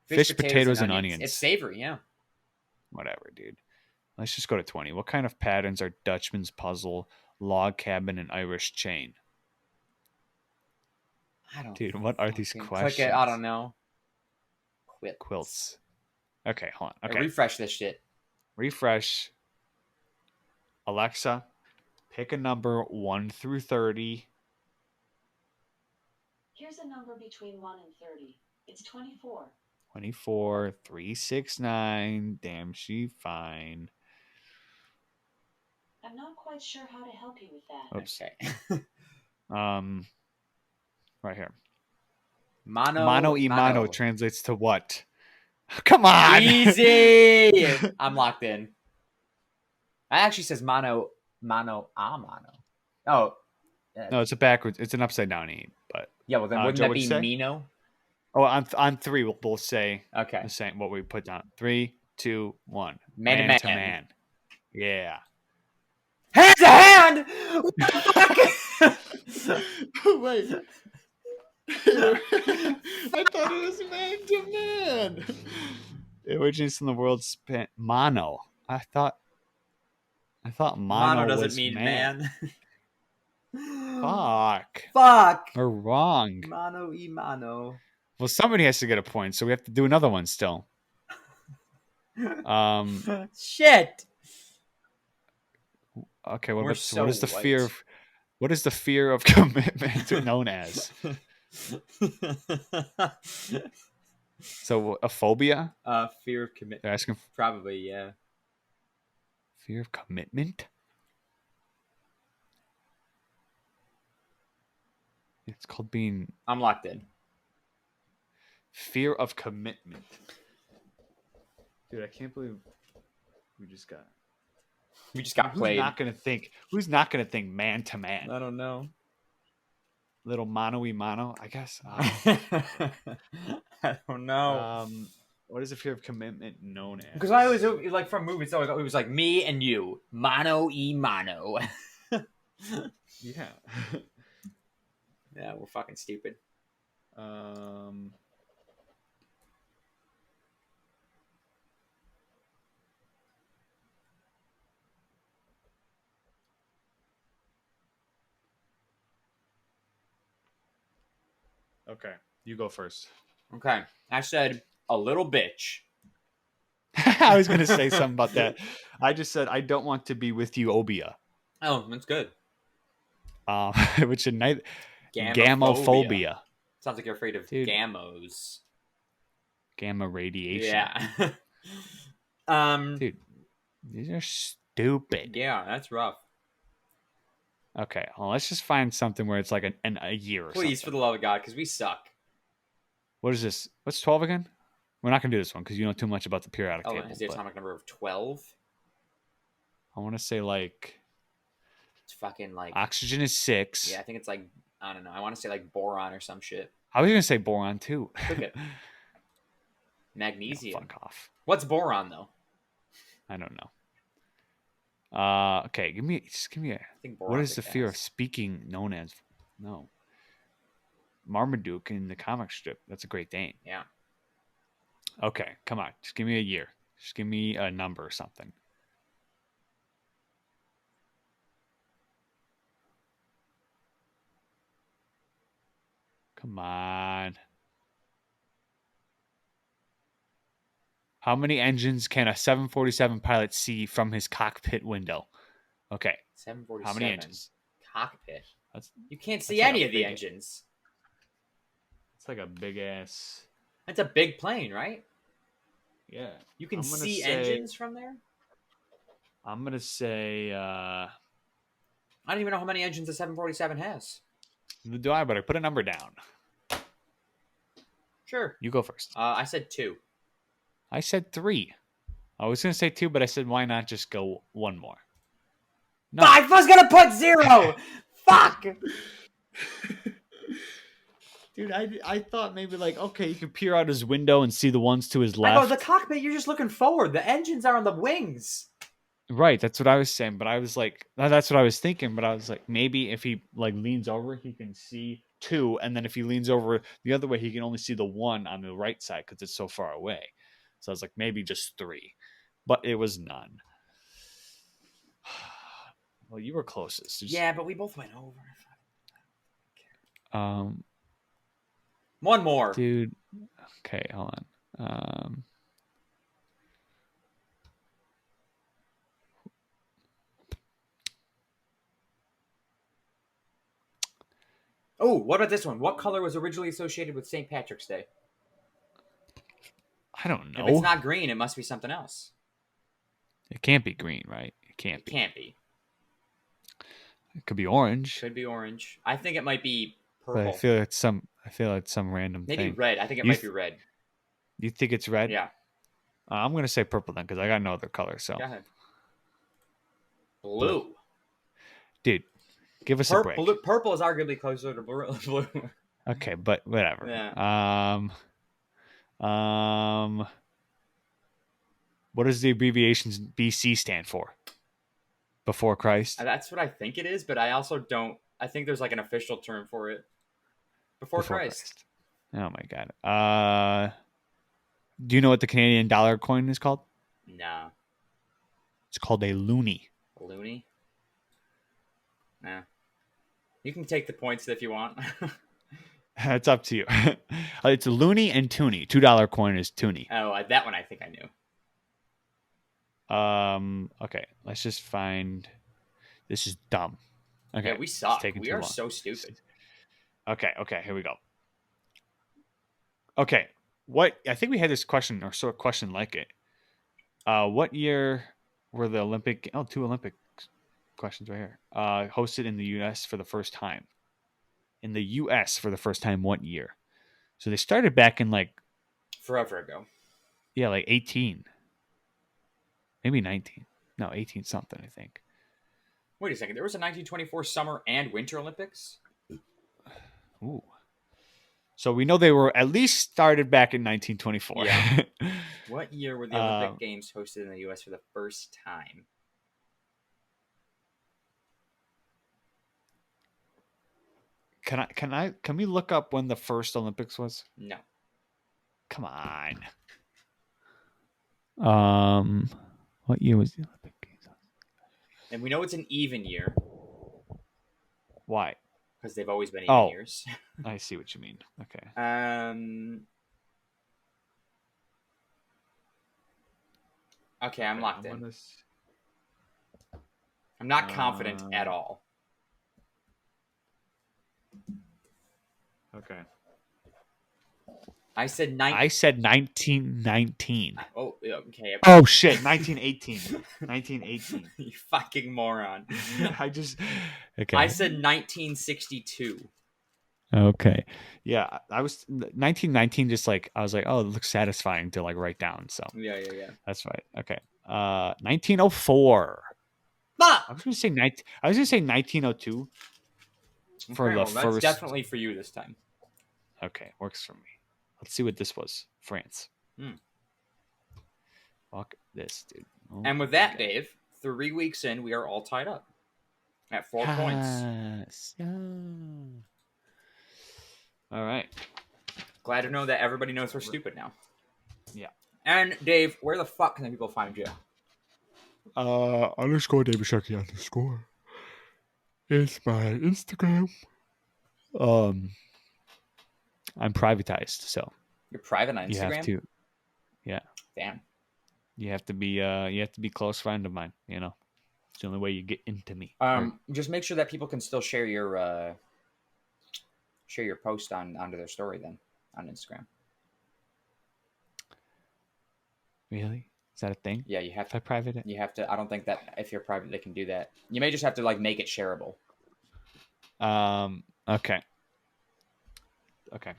Fish, potatoes, and onions. It's savory, yeah. Whatever, dude. Let's just go to 20. What kind of patterns are Dutchman's puzzle, log cabin, and Irish chain? I don't. Dude, what are these questions? Click it. I don't know. Quilts. Okay, hold on. Okay, refresh this shit. Refresh. Alexa, pick a number 1 through 30. Here's a number between 1 and 30. It's 24. 24, 369. Damn, she fine. I'm not quite sure how to help you with that. Oops. Okay. Right here. Mano y mano translates to what? Come on. Easy. I'm locked in. It actually says mano a mano. Oh. No, it's a backwards. It's an upside down E. But yeah, well then wouldn't Joe, that be Mino? Oh, on 3 we'll both say okay. The same. What we put down. 3, 2, 1. Man to man. Yeah. Hand to hand. Wait. I thought it was man to man. It originates in the world span mono. I thought mono doesn't was mean man. Fuck. We're wrong. Mano y mano. Well, somebody has to get a point, so we have to do another one still. Shit. Okay, what is the fear of commitment known as? So a phobia? Fear of commitment. They're asking probably, yeah. Fear of commitment? It's called being. I'm locked in. Fear of commitment. Dude, I can't believe we just got played. Who's not gonna think man to man? I don't know. Little mano y mano, I guess. I don't know. What is the fear of commitment known as? Because I always like from movies, it was like me and you, mano y mano. Yeah. Yeah, we're fucking stupid. Okay, you go first. Okay, I said a little bitch. I was gonna say something about that. I just said I don't want to be with you, Obia. Oh, that's good. Which is gamophobia. Sounds like you're afraid of gamos. Gamma radiation. Yeah. Dude, these are stupid. Yeah, that's rough. Okay, well, let's just find something where it's like a year or Please, for something. the love of God, because we suck. What is this? What's 12 again? We're not going to do this one because you know too much about the periodic Element table. has the But atomic number of 12. I want to say like It's fucking like oxygen is 6. yeah, I think it's like I don't know. I want to say like boron or some shit. I was going to say boron too. Click it. No, Magnesium. fuck off. What's boron though? I don't know. Okay, give me a. I think What boron's is a the fear of gas. speaking known as? No. Marmaduke in the comic strip. That's a Great Dane. Yeah. Okay, come on. Just give me a year. Just give me a number or something. Come on. How many engines can a 747 pilot see from his cockpit window? Okay. 747. How many engines? Cockpit. That's You can't see like any a of the big- engines. it's like a big ass. That's a big plane, right? Yeah. You can I'm gonna see say- engines from there? I'm gonna say. I don't even know how many engines a 747 has. Do I? But I put a number down. Sure. You go first. I said 2. I said 3. I was gonna say 2, but I said why not just go one more? No. I was gonna put 0. Fuck. Dude, I thought maybe like okay, you could peer out his window and see the ones to his I left. go the cockpit. You're just looking forward. The engines are on the wings. Right, that's what I was saying, but I was like, that's what I was thinking, but I was like, maybe if he like leans over, he can see 2, and then if he leans over the other way, he can only see the 1 on the right side because it's so far away. So I was like, maybe just 3, but it was none. Well, you were closest. Yeah, but we both went over. Um, One more. dude. Okay, hold on. Oh, what about this one? What color was originally associated with St. Patrick's Day? I don't know. If it's not green, it must be something else. It can't be green, right? It can't It be. can't be. It could be orange. Could be orange. I think it might be But purple. I feel it's some. I feel it's some random Maybe thing. red. I think it You might be red. You think it's red? Yeah. I'm gonna say purple then because I got no other color. So, Go ahead. Blue. dude, give us a break. Purple is arguably closer to blue. Okay, but whatever. Yeah. What does the abbreviations BC stand for? Before Christ. That's what I think it is, but I also don't. I think there's like an official term for it. Before Christ. Oh my god. Do you know what the Canadian dollar coin is called? Nah. It's called a loonie. Loony? Nah. You can take the points if you want. It's up to you. It's a loonie and toonie. $2 coin is toonie. Oh, that one I think I knew. Okay, let's just find. This is dumb. Okay, Yeah, we suck. taking We too are long. so stupid. Okay, here we go. Okay, what I think we had this question or sort of question like it. What year were the Olympic? Oh, 2 Olympic questions right here. Hosted in the U.S. for the first time. In the U.S. for the first time, what year? So they started back in like Forever ago. like 18, maybe 19. No, 18 something I think. Wait a second. There was a 1924 Summer and Winter Olympics? Ooh. So we know they were at least started back in 1924. Yeah. What year were the Olympic Um, Games hosted in the U.S. for the first time? Can we look up when the first Olympics was? No. Come on. What year was the Olympic Games? And we know it's an even year Why? because they've always been even Oh. years. I see what you mean. Okay. Okay, I'm locked in. gonna I'm not confident at all. Okay. I said I said 1919. Oh, okay. Oh shit, 1918. 1918. You fucking moron. I just okay. I said 1962. Okay. Yeah, I was 1919 just like I was like, "Oh, it looks satisfying to like write down." So, Yeah. that's right. Okay. 1904. Ah! I was going to say 1902 for Okay, the well, that's first. definitely for you this time. Okay, works for me. Let's see what this was. France. Hmm. Fuck this, dude. Oh, And with that, okay. Dave, 3 weeks in, we are all tied up at 4 points. Yes. Yeah. All right. Glad to know that everybody knows we're stupid now. Yeah. And Dave, where the fuck can people find you? Underscore David Sharkey underscore. It's my Instagram. I'm privatized, so You're private on Instagram? you have to. Yeah. Damn. You have to be a close friend of mine, you know. It's the only way you get into me. Just make sure that people can still share your post onto their story then on Instagram. Really? Is that a thing? Yeah, you have If I private it? You have to. I don't think that if you're private, they can do that. You may just have to like make it shareable. Okay. Okay.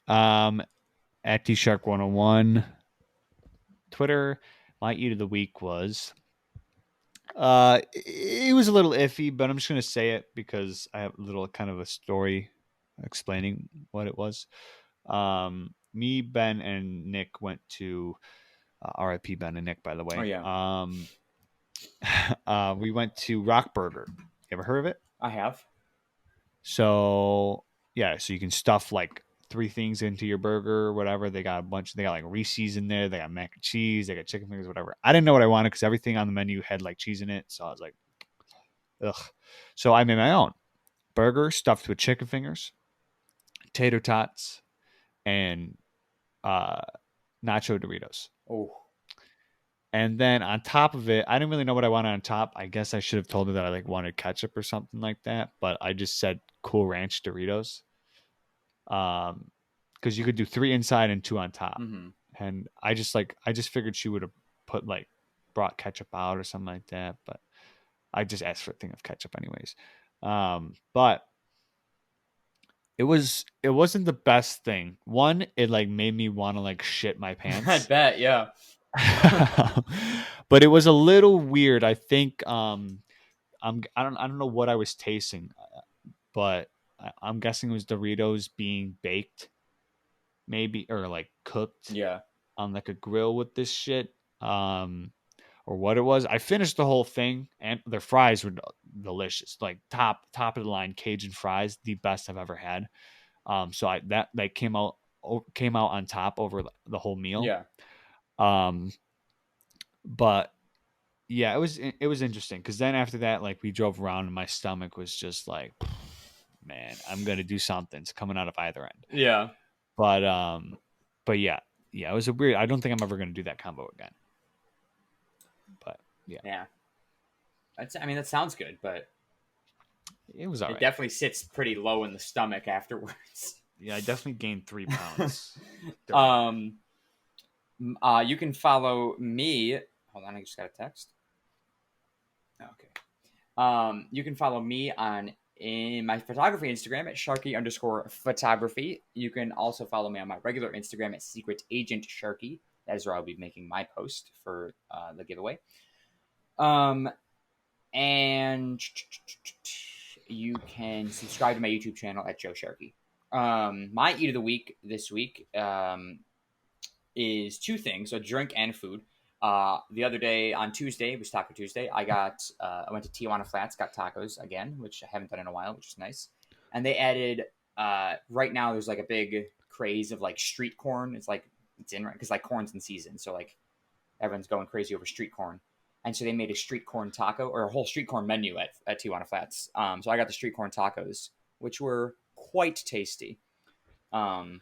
At DShark101 Twitter, my eat of the week was it was a little iffy, but I'm just gonna say it because I have a little kind of a story explaining what it was. Me, Ben, and Nick went to R.I.P. Ben and Nick, by the way. Oh yeah. We went to Rock Burger. You ever heard of it? I have. So yeah, so you can stuff like 3 things into your burger or whatever. They got a bunch. They got like Reese's in there. They got mac and cheese. They got chicken fingers, whatever. I didn't know what I wanted because everything on the menu had like cheese in it. So I was like, ugh. So I made my own burger stuffed with chicken fingers, tater tots, and nacho Doritos. Oh. And then on top of it, I didn't really know what I wanted on top. I guess I should have told her that I like wanted ketchup or something like that. But I just said Cool Ranch Doritos. Because you could do 3 inside and 2 on top. Mm-hmm. And I just figured she would have brought ketchup out or something like that. But I just asked for a thing of ketchup anyways. But it wasn't the best thing. One, it like made me want to like shit my pants. I bet, yeah. But it was a little weird. I think I don't know what I was tasting, but I'm guessing it was Doritos being baked, maybe, or like cooked, Yeah, on like a grill with this shit, or what it was. I finished the whole thing, and their fries were delicious, like top of the line Cajun fries, the best I've ever had. So that came out on top over the whole meal. yeah. But yeah, it was interesting because then after that, like we drove around and my stomach was just like, man, I'm gonna do something. It's coming out of either end. Yeah. But yeah, it was a weird. I don't think I'm ever gonna do that combo again. But yeah, that sounds good, but it was alright. It definitely sits pretty low in the stomach afterwards. Yeah, I definitely gained 3 pounds. You can follow me. Hold on, I just got a text. Okay. You can follow me in my photography Instagram at Sharky_photography. You can also follow me on my regular Instagram at Secret Agent Sharky. That is where I'll be making my post for the giveaway. And you can subscribe to my YouTube channel at Joe Sharky. My eat of the week this week is 2 things: a drink and food. The other day on Tuesday, it was Taco Tuesday. I went to Tijuana Flats, got tacos again, which I haven't done in a while, which is nice. And they added right now there's like a big craze of like street corn. It's in because like corn's in season, so like everyone's going crazy over street corn. And so they made a street corn taco or a whole street corn menu at Tijuana Flats. So I got the street corn tacos, which were quite tasty. And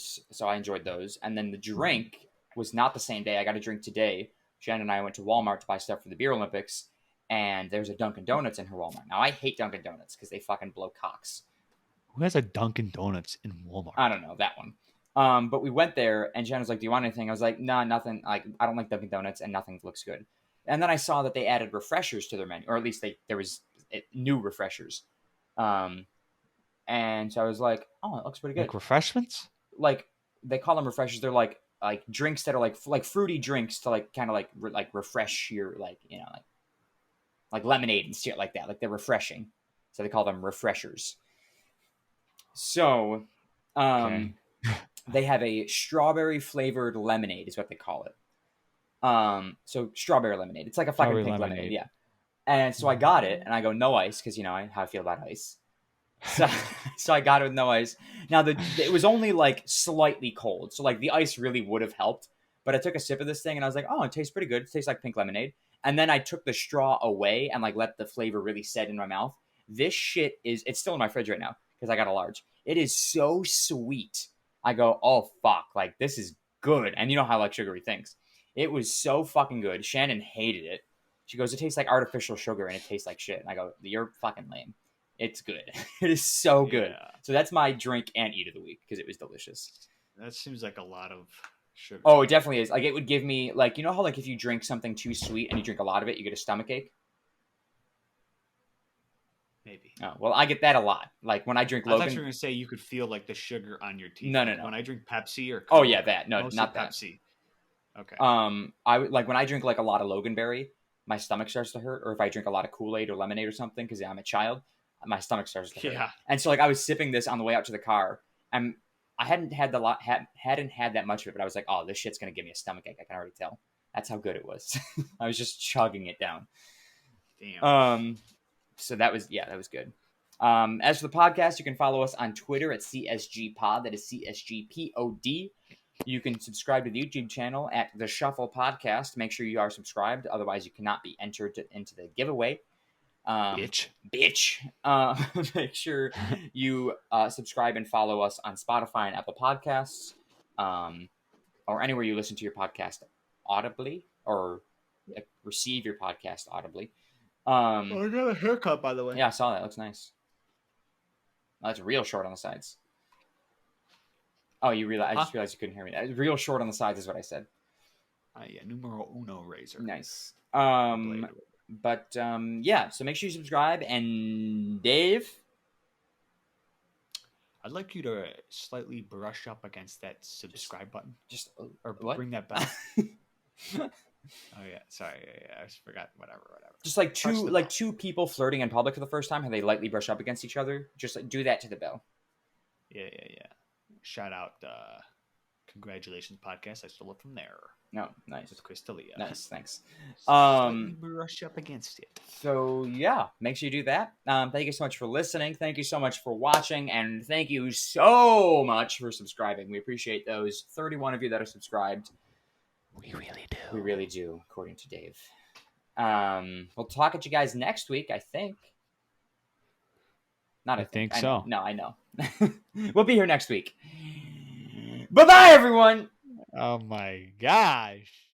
so I enjoyed those. And then the drink was not the same day. I got a drink today. Jen and I went to Walmart to buy stuff for the Beer Olympics, and there's a Dunkin' Donuts in her Walmart. Now, I hate Dunkin' Donuts because they fucking blow cocks. Who has a Dunkin' Donuts in Walmart? I don't know that one. But we went there, and Jen was like, "Do you want anything?" I was like, "Nah, nothing. Like, I don't like Dunkin' Donuts, and nothing looks good." And then I saw that they added refreshers to their menu, or at least there was new refreshers. And so I was like, "Oh, it looks pretty good." Like refreshments? Like they call them refreshers. They're like drinks that are like fruity drinks to like kind of like refresh your like lemonade and shit like that. Like they're refreshing, so they call them refreshers. So, Okay. they have a strawberry flavored lemonade, is what they call it. So strawberry lemonade. It's like a fucking Strawberry pink lemonade, lemonade. yeah. And so I got it, and I go no ice because how I feel about ice. So, so I got it with no ice. Now it was only like slightly cold, so like the ice really would have helped. But I took a sip of this thing, and I was like, oh, it tastes pretty good. It tastes like pink lemonade. And then I took the straw away and like let the flavor really set in my mouth. This shit it's still in my fridge right now because I got a large. It is so sweet. I go, oh fuck, like this is good. And you know how I like sugary things. It was so fucking good. Shannon hated it. She goes, it tastes like artificial sugar and it tastes like shit. And I go, you're fucking lame. It's good. It is so good. Yeah. So that's my drink and eat of the week because it was delicious. That seems like a lot of sugar. Oh, it definitely is. Like it would give me like how like if you drink something too sweet and you drink a lot of it, you get a stomach ache. Maybe. Oh well, I get that a lot. Like when I drink I thought Logan. you were going to say you could feel like the sugar on your teeth. No. When I drink Pepsi or Coke, Oh yeah, that no, mostly not that. Pepsi. Okay. I like when I drink like a lot of Loganberry, my stomach starts to hurt. Or if I drink a lot of Kool-Aid or lemonade or something, because I'm a child, my stomach starts to hurt. Yeah. And so like I was sipping this on the way out to the car, and I hadn't had that much of it, but I was like, oh, this shit's gonna give me a stomach ache. I can already tell. That's how good it was. I was just chugging it down. Damn. So that was good. As for the podcast, you can follow us on Twitter at CSG Pod. That is CSGPOD. You can subscribe to the YouTube channel at The Shuffle Podcast. Make sure you are subscribed. Otherwise, you cannot be entered into the giveaway. Bitch. Make sure you subscribe and follow us on Spotify and Apple Podcasts, or anywhere you listen to your podcast audibly or receive your podcast audibly. I got a haircut, by the way. Yeah, I saw that. It looks nice. Oh, it's real short on the sides. Oh, you realize? I just realized you couldn't hear me. Real short on the sides is what I said. Yeah, numero uno razor. Nice. But yeah. So make sure you subscribe. And Dave, I'd like you to slightly brush up against that subscribe button, or what? bring that back. Oh yeah, sorry. Yeah, I just forgot. Whatever. Just like two people flirting in public for the first time, how they lightly brush up against each other. Just like do that to the bell. Yeah. Shout out, congratulations podcast. I stole it from there. No, nice. With Chris D'Elia. Nice, thanks. Slightly brush up against it. So yeah, make sure you do that. Thank you so much for listening. Thank you so much for watching, and thank you so much for subscribing. We appreciate those 31 of you that are subscribed. We really do. We really do, according to Dave. We'll talk at you guys next week, I think. I think so. No, I know. We'll be here next week. Bye-bye, everyone! Oh my gosh.